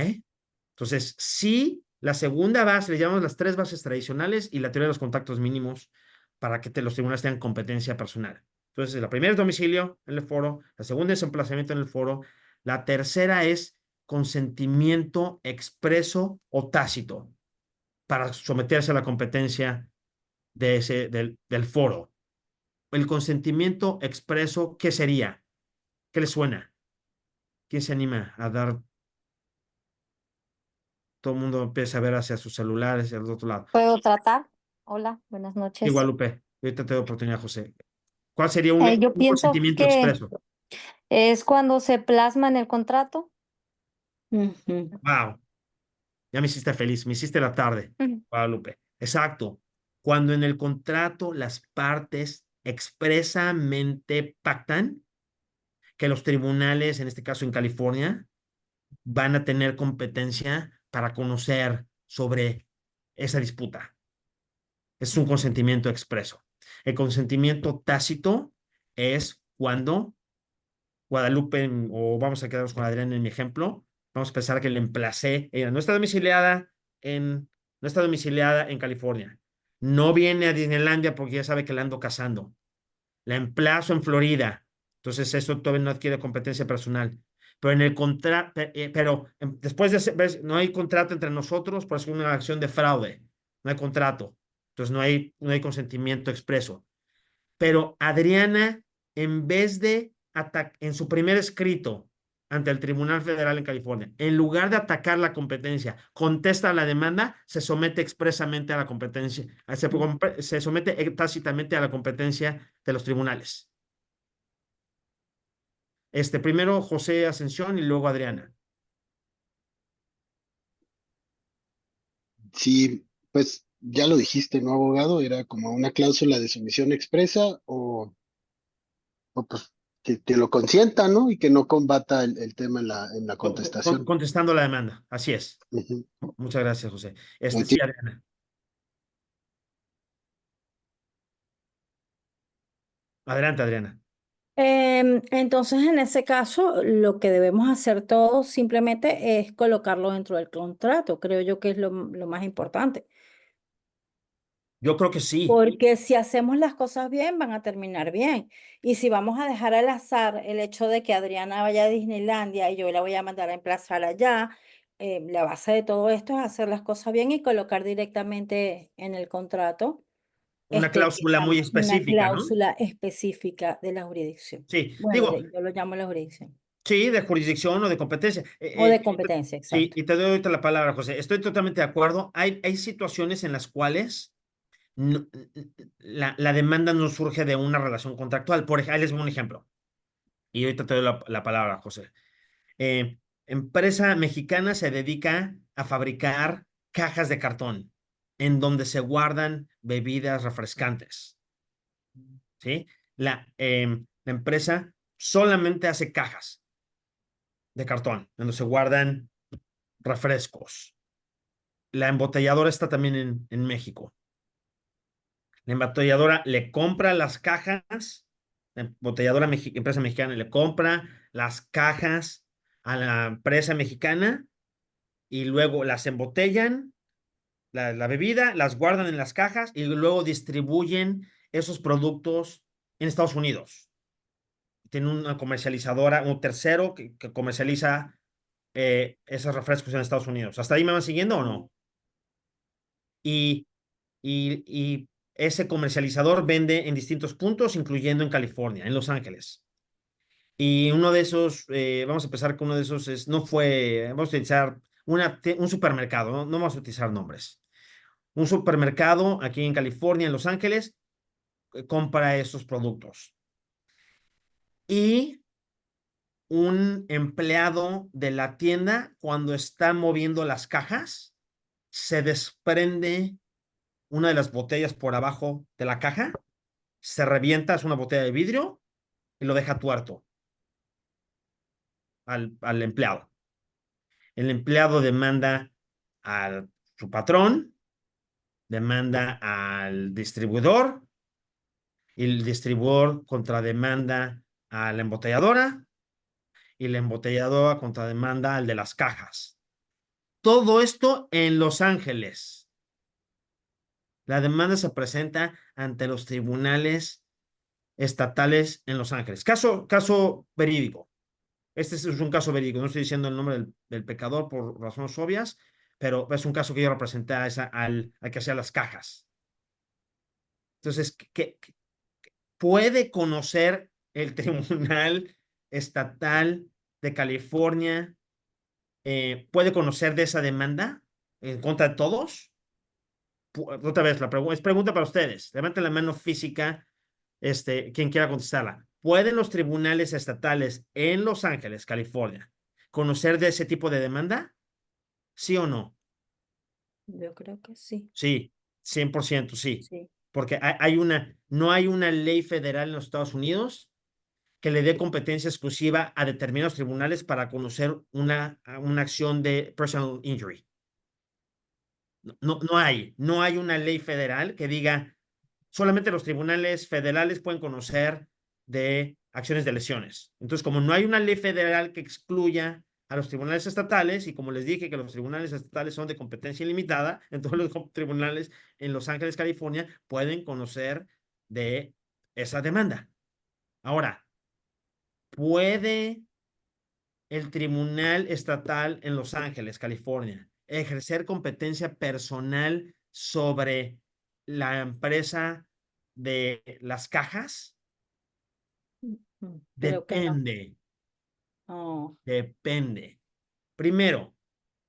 Entonces, sí, la segunda base, le llamamos las 3 bases tradicionales y la teoría de los contactos mínimos para que los tribunales tengan competencia personal. Entonces, la primera es domicilio en el foro, la segunda es emplazamiento en el foro, la tercera es consentimiento expreso o tácito para someterse a la competencia del foro. El consentimiento expreso, ¿qué sería? ¿Qué le suena? ¿Quién se anima a dar? Todo el mundo empieza a ver hacia sus celulares, hacia el otro lado. ¿Puedo tratar? Hola, buenas Sí, noches. Guadalupe, ahorita te doy oportunidad, José. ¿Cuál sería Yo un pienso consentimiento que expreso? es cuando se plasma en el contrato. Ujú. Wow, ya me hiciste feliz, me hiciste la tarde, Ujú. Guadalupe. Exacto. Cuando en el contrato las partes expresamente pactan que los tribunales, en este caso en California, van a tener competencia para conocer sobre esa disputa. Es un consentimiento expreso. El consentimiento tácito es cuando Guadalupe, o vamos a quedarnos con Adrián en mi ejemplo, vamos a pensar que le emplacé, ella no está domiciliada en California, no viene a Disneylandia porque ya sabe que la ando casando, la emplazo en Florida, entonces eso todavía no adquiere competencia personal, pero en el contrato, después de no hay contrato entre nosotros, por eso es una acción de fraude, no hay contrato, entonces no hay consentimiento expreso. Pero Adriana, en vez de en su primer escrito ante el Tribunal Federal en California, en lugar de atacar la competencia, contesta la demanda, se somete expresamente a la competencia, se somete tácitamente a la competencia de los tribunales. Primero José Ascensión y luego Adriana. Sí, pues ya lo dijiste, ¿no, abogado? Era como una cláusula de sumisión expresa o pues que lo consienta, ¿no? Y que no combata el tema en la contestación. Contestando la demanda, así es. Ujú. Muchas gracias, José. Así. Sí, Adriana. Adelante, Adriana. Entonces, en ese caso, lo que debemos hacer todos simplemente es colocarlo dentro del contrato. Creo yo que es lo más importante. Yo creo que sí. Porque si hacemos las cosas bien, van a terminar bien. Y si vamos a dejar al azar el hecho de que Adriana vaya a Disneylandia y yo la voy a mandar a emplazar allá, la base de todo esto es hacer las cosas bien y colocar directamente en el contrato Una cláusula muy digamos, una específica, ¿no? cláusula específica de la jurisdicción. Sí, Bueno, digo, yo lo llamo la jurisdicción. sí, de jurisdicción o de competencia. O de competencia, Sí, exacto. y te doy ahorita la palabra, José. Estoy totalmente de acuerdo. Hay situaciones en las cuales la demanda no surge de una relación contractual. Por ejemplo, ahí les doy un ejemplo. Y ahorita te doy la palabra, José. Empresa mexicana se dedica a fabricar cajas de cartón en donde se guardan bebidas refrescantes. ¿Sí? La empresa solamente hace cajas de cartón donde se guardan refrescos. La embotelladora está también en México. La embotelladora le compra las cajas la embotelladora empresa mexicana le compra las cajas a la empresa mexicana y luego las embotellan, la bebida, las guardan en las cajas y luego distribuyen esos productos en Estados Unidos. Tiene una comercializadora, un tercero que comercializa esos refrescos en Estados Unidos. ¿Hasta ahí me van siguiendo o no? Y ese comercializador vende en distintos puntos, incluyendo en California, en Los Ángeles. Y uno de esos, vamos a empezar con uno de esos, vamos a utilizar un supermercado, no vamos a utilizar nombres. Un supermercado aquí en California, en Los Ángeles, compra esos productos. Y un empleado de la tienda, cuando está moviendo las cajas, se desprende una de las botellas por abajo de la caja, se revienta, es una botella de vidrio, y lo deja tuerto al empleado. El empleado demanda a su patrón, demanda al distribuidor, y el distribuidor contrademanda a la embotelladora, y la embotelladora contrademanda al de las cajas. Todo esto en Los Ángeles. La demanda se presenta ante los tribunales estatales en Los Ángeles. Caso verídico. Este es un caso verídico. No estoy diciendo el nombre del pecador por razones obvias, pero es un caso que yo representé al que hacía las cajas. Entonces, ¿qué puede conocer el Tribunal Estatal de California? ¿Puede conocer de esa demanda en contra de todos? Otra vez, es pregunta para ustedes. Levanten la mano física, quien quiera contestarla. ¿Pueden los tribunales estatales en Los Ángeles, California, conocer de ese tipo de demanda? ¿Sí o no? Yo creo que sí. Sí, 100% sí. Sí. Porque no hay una ley federal en los Estados Unidos que le dé competencia exclusiva a determinados tribunales para conocer una acción de personal injury. No hay una ley federal que diga solamente los tribunales federales pueden conocer de acciones de lesiones. Entonces, como no hay una ley federal que excluya a los tribunales estatales, y como les dije que los tribunales estatales son de competencia ilimitada, entonces los tribunales en Los Ángeles, California, pueden conocer de esa demanda. Ahora, ¿puede el Tribunal Estatal en Los Ángeles, California, ejercer competencia personal sobre la empresa de las cajas? Creo que no. Depende. Oh, Depende. Primero,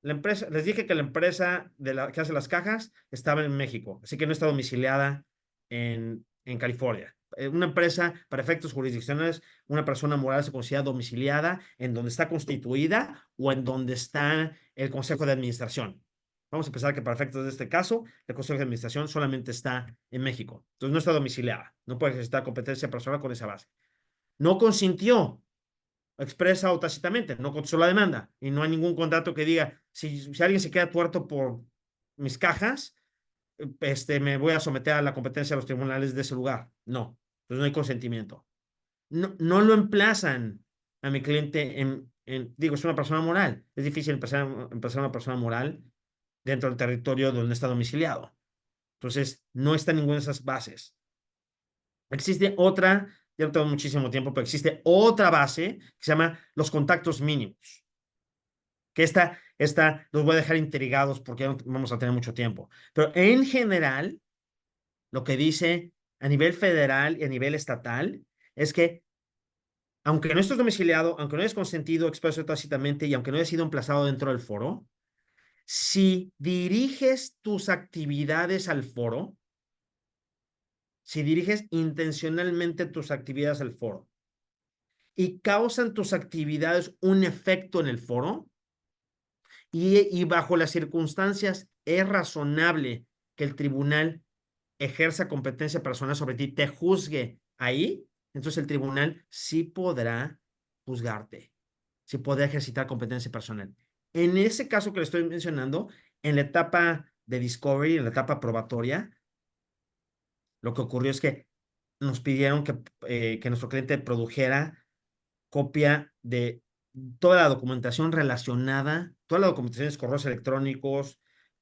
la empresa, les dije que la empresa que hace las cajas estaba en México, así que no está domiciliada en California. Una empresa, para efectos jurisdiccionales, una persona moral se considera domiciliada en donde está constituida o en donde está el Consejo de Administración. Vamos a pensar que para efectos de este caso, el Consejo de Administración solamente está en México. Entonces no está domiciliada. No puede ejercitar competencia personal con esa base. No consintió, expresa o tácitamente, no contestó la demanda y no hay ningún contrato que diga, si alguien se queda tuerto por mis cajas, me voy a someter a la competencia de los tribunales de ese lugar. No, entonces no hay consentimiento. No lo emplazan a mi cliente digo, es una persona moral. Es difícil empezar a una persona moral dentro del territorio donde está domiciliado. Entonces, no está en ninguna de esas bases. Existe otra, ya no tengo muchísimo tiempo, pero existe otra base que se llama los contactos mínimos. Que esta los voy a dejar intrigados porque no vamos a tener mucho tiempo. Pero en general, lo que dice a nivel federal y a nivel estatal es que aunque no estés domiciliado, aunque no hayas consentido expreso tácitamente y aunque no hayas sido emplazado dentro del foro, si diriges tus actividades al foro, si diriges intencionalmente tus actividades al foro y causan tus actividades un efecto en el foro, y bajo las circunstancias es razonable que el tribunal ejerza competencia personal sobre ti, te juzgue ahí, entonces el tribunal sí podrá juzgarte, sí podrá ejercitar competencia personal. En ese caso que le estoy mencionando, en la etapa de discovery, en la etapa probatoria, lo que ocurrió es que nos pidieron que nuestro cliente produjera copia de toda la documentación relacionada, todas las documentaciones, correos electrónicos,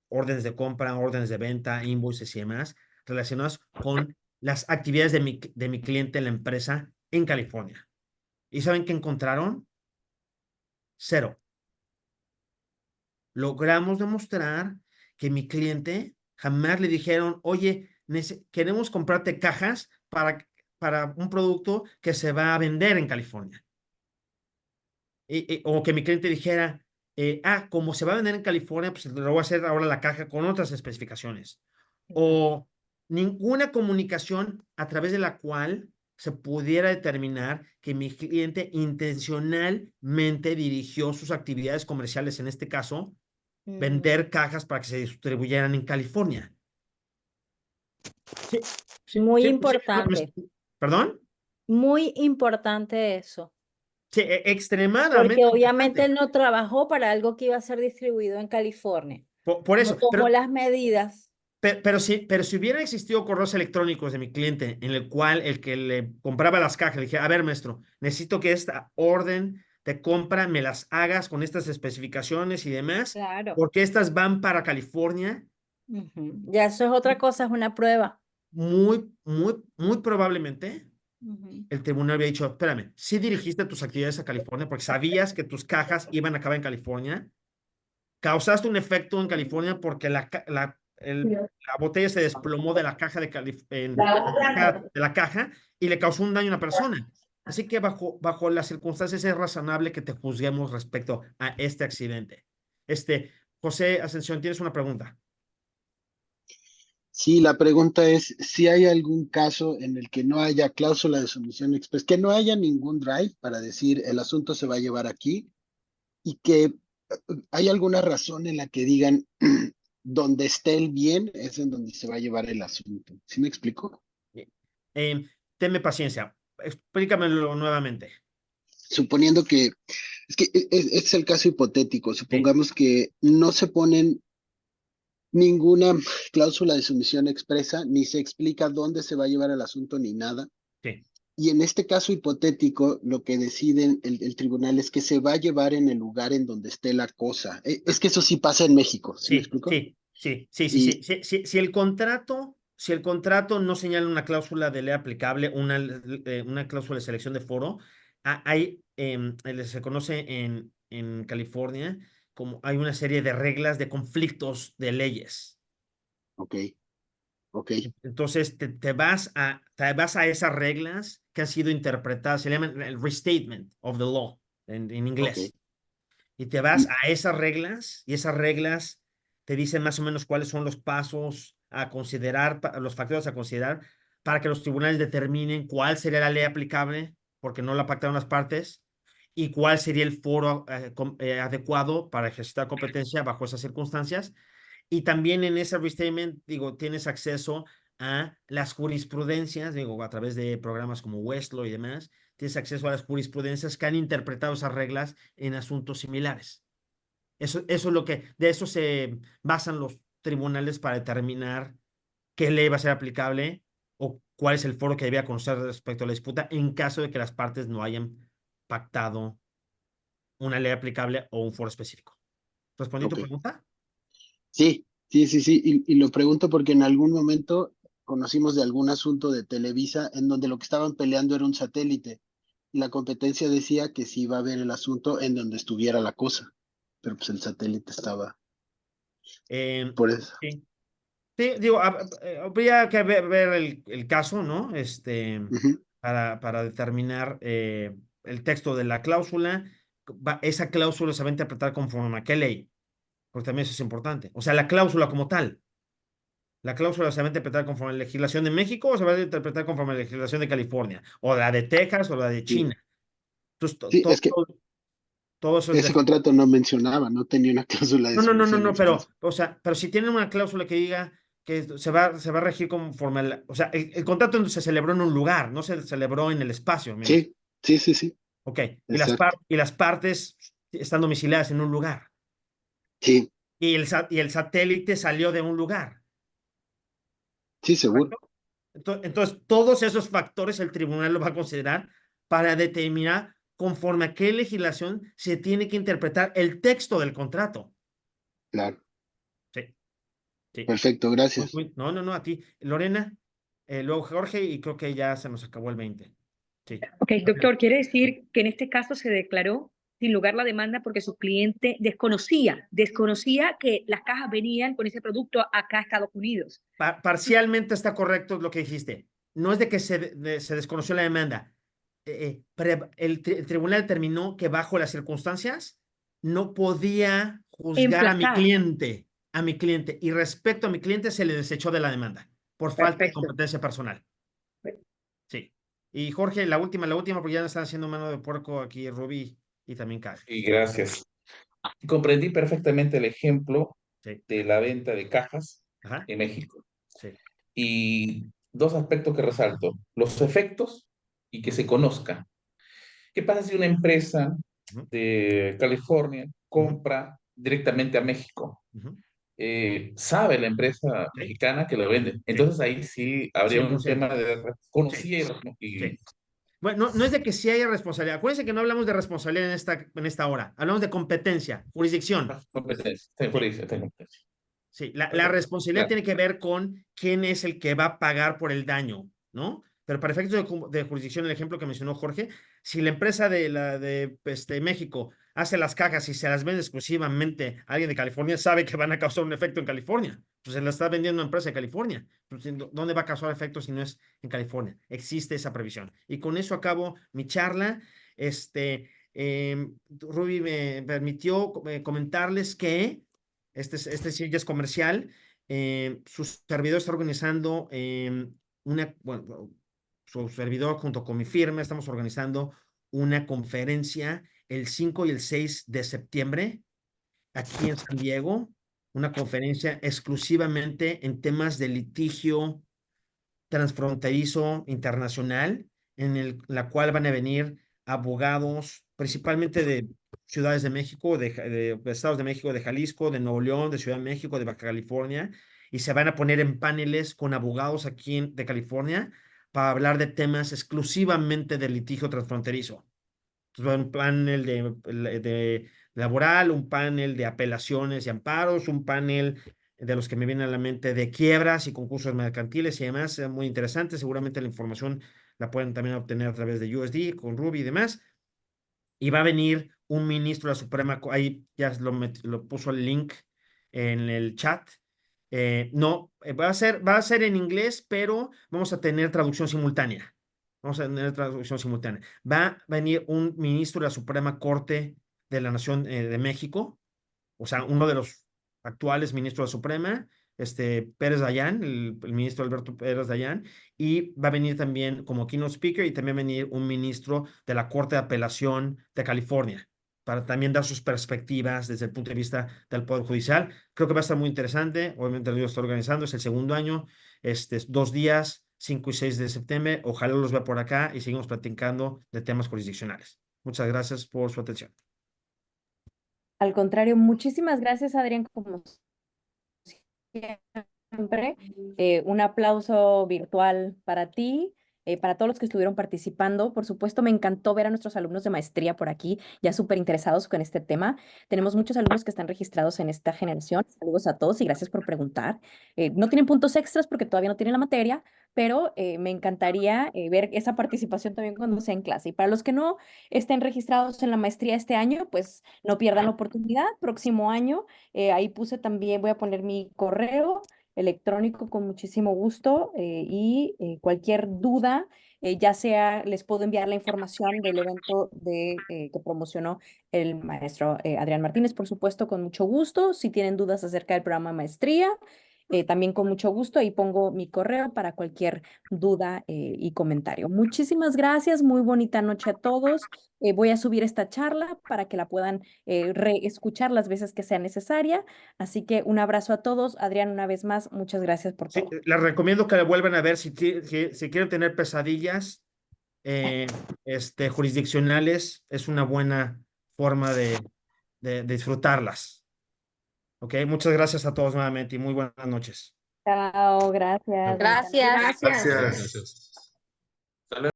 órdenes de compra, órdenes de venta, invoices y demás, relacionadas con las actividades de mi cliente en la empresa en California. ¿Y saben qué encontraron? Cero. Logramos demostrar que mi cliente jamás le dijeron, oye, queremos comprarte cajas para un producto que se va a vender en California. O que mi cliente dijera, como se va a vender en California, pues le voy a hacer ahora la caja con otras especificaciones. O ninguna comunicación a través de la cual se pudiera determinar que mi cliente intencionalmente dirigió sus actividades comerciales, en este caso, vender cajas para que se distribuyeran en California. Muy importante. ¿Perdón? Muy importante eso. Sí, extremadamente Porque obviamente importante. él no trabajó para algo que iba a ser distribuido en California. Por eso. No tomó las medidas. Pero si hubiera existido correos electrónicos de mi cliente en el cual el que le compraba las cajas le dije, a ver, maestro, necesito que esta orden de compra me las hagas con estas especificaciones y demás, Claro. porque estas van para California. Ya eso es otra cosa, es una prueba. Muy probablemente el tribunal había dicho, espérame, sí dirigiste tus actividades a California porque sabías que tus cajas iban a acabar en California, causaste un efecto en California porque la botella se desplomó de la caja de la caja y le causó un daño a una persona. Así que bajo las circunstancias es razonable que te juzguemos respecto a este accidente. José Ascensión, ¿tienes una pregunta? Sí, la pregunta es si hay algún caso en el que no haya cláusula de sumisión express, que no haya ningún drive para decir el asunto se va a llevar aquí y que hay alguna razón en la que digan donde esté el bien es en donde se va a llevar el asunto. ¿Sí me explico? Tenme paciencia, explícamelo nuevamente. Suponiendo que, es el caso hipotético, supongamos que no se ponen ninguna cláusula de sumisión expresa, ni se explica dónde se va a llevar el asunto, ni nada. Sí. Y en este caso hipotético, lo que deciden el tribunal es que se va a llevar en el lugar en donde esté la cosa. Es que eso sí pasa en México, ¿sí me explico? Sí. Si el contrato no señala una cláusula de ley aplicable, una cláusula de selección de foro, se conoce en California como hay una serie de reglas de conflictos de leyes. Ok. Entonces te vas a esas reglas que han sido interpretadas, se llaman el restatement of the law en inglés. Okay. Y te vas a esas reglas y esas reglas te dicen más o menos cuáles son los pasos a considerar, los factores a considerar para que los tribunales determinen cuál sería la ley aplicable, porque no la pactaron las partes, y cuál sería el foro adecuado para ejercitar competencia bajo esas circunstancias. Y también en ese restatement, tienes acceso a las jurisprudencias, a través de programas como Westlaw y demás, tienes acceso a las jurisprudencias que han interpretado esas reglas en asuntos similares. Eso es de eso se basan los tribunales para determinar qué ley va a ser aplicable o cuál es el foro que debía conocer respecto a la disputa en caso de que las partes no hayan pactado una ley aplicable o un foro específico. ¿Respondí tu pregunta? Sí. Y lo pregunto porque en algún momento conocimos de algún asunto de Televisa en donde lo que estaban peleando era un satélite y la competencia decía que sí iba a haber el asunto en donde estuviera la cosa, pero pues el satélite estaba por eso. Sí, habría que ver el caso, ¿no? Para determinar el texto de la cláusula. Esa cláusula se va a interpretar conforme a qué ley, porque también eso es importante. O sea, la cláusula como tal. ¿La cláusula se va a interpretar conforme a la legislación de México o se va a interpretar conforme a la legislación de California? O la de Texas o la de China. Entonces, es que todo eso ese contrato no mencionaba, no tenía una cláusula de No, pero si tienen una cláusula que diga que se va a regir conforme o sea, el contrato se celebró en un lugar, no se celebró en el espacio. Sí. Ok, y las partes están domiciliadas en un lugar. Sí. Y el satélite salió de un lugar. Sí, seguro. Entonces, todos esos factores el tribunal lo va a considerar para determinar conforme a qué legislación se tiene que interpretar el texto del contrato. Claro. Sí, sí. Perfecto, gracias. No, a ti. Lorena, luego Jorge, y creo que ya se nos acabó el 20. Sí. Ok, doctor, quiere decir que en este caso se declaró sin lugar la demanda porque su cliente desconocía que las cajas venían con ese producto acá a Estados Unidos. Parcialmente está correcto lo que dijiste. No es de que se desconoció la demanda. El tribunal determinó que bajo las circunstancias no podía juzgar a mi cliente, y respecto a mi cliente se le desechó de la demanda por falta de competencia personal. Sí. Y Jorge, la última, porque ya me están haciendo mano de puerco aquí Rubí y también Kai. Y gracias. Comprendí perfectamente el ejemplo de la venta de cajas en México. Sí. Y dos aspectos que resalto: los efectos y que se conozca. ¿Qué pasa si una empresa de California compra directamente a México? Sabe la empresa mexicana que lo vende. Entonces ahí sí habría 100%. un tema de conocieron, ¿no? Y Bueno, no es de que sí haya responsabilidad. Acuérdense que no hablamos de responsabilidad en esta hora. Hablamos de competencia, jurisdicción. competencia. Sí, la responsabilidad tiene que ver con quién es el que va a pagar por el daño, ¿no? Pero para efectos de jurisdicción, el ejemplo que mencionó Jorge, si la empresa de México hace las cajas y se las vende exclusivamente a alguien de California, sabe que van a causar un efecto en California. Pues se la está vendiendo a una empresa de California. Pues, ¿dónde va a causar efecto si no es en California? Existe esa previsión. Y con eso acabo mi charla. Ruby me permitió comentarles que este sí ya es comercial. Su servidor está organizando su servidor junto con mi firma estamos organizando una conferencia el 5 y el 6 de septiembre aquí en San Diego, una conferencia exclusivamente en temas de litigio transfronterizo internacional, la cual van a venir abogados principalmente de ciudades de México, de estados de México, de Jalisco, de Nuevo León, de Ciudad de México, de Baja California, y se van a poner en paneles con abogados aquí de California para hablar de temas exclusivamente de litigio transfronterizo. Entonces, un panel de laboral, un panel de apelaciones y amparos, un panel de los que me vienen a la mente de quiebras y concursos mercantiles y demás. Es muy interesante. Seguramente la información la pueden también obtener a través de USD, con Ruby y demás. Y va a venir un ministro de la Suprema, ahí ya lo puso el link en el chat. Va a ser en inglés, pero vamos a tener traducción simultánea. Vamos a tener traducción simultánea. Va a venir un ministro de la Suprema Corte de la Nación de México, o sea, uno de los actuales ministros de la Suprema, Pérez Dayán, el ministro Alberto Pérez Dayán, y va a venir también como keynote speaker y también va a venir un ministro de la Corte de Apelación de California para también dar sus perspectivas desde el punto de vista del Poder Judicial. Creo que va a estar muy interesante. Obviamente lo estoy organizando, es el segundo año, 2 días, 5 y 6 de septiembre. Ojalá los vea por acá y seguimos platicando de temas jurisdiccionales. Muchas gracias por su atención. Al contrario, muchísimas gracias, Adrián, como siempre. Un aplauso virtual para ti, para todos los que estuvieron participando. Por supuesto, me encantó ver a nuestros alumnos de maestría por aquí, ya súper interesados con este tema. Tenemos muchos alumnos que están registrados en esta generación. Saludos a todos y gracias por preguntar. No tienen puntos extras porque todavía no tienen la materia, pero me encantaría ver esa participación también cuando sea en clase. Y para los que no estén registrados en la maestría este año, pues no pierdan la oportunidad. Próximo año, ahí puse también, voy a poner mi correo electrónico con muchísimo gusto y cualquier duda, ya sea les puedo enviar la información del evento que promocionó el maestro Adrián Martínez, por supuesto, con mucho gusto. Si tienen dudas acerca del programa de maestría, también con mucho gusto, ahí pongo mi correo para cualquier duda y comentario. Muchísimas gracias, muy bonita noche a todos. Voy a subir esta charla para que la puedan reescuchar las veces que sea necesaria. Así que un abrazo a todos. Adrián, una vez más, muchas gracias por todo. Les recomiendo que la vuelvan a ver si quieren tener pesadillas jurisdiccionales. Es una buena forma de disfrutarlas. Ok, muchas gracias a todos nuevamente y muy buenas noches. Chao, gracias. Gracias. Gracias. Hasta luego.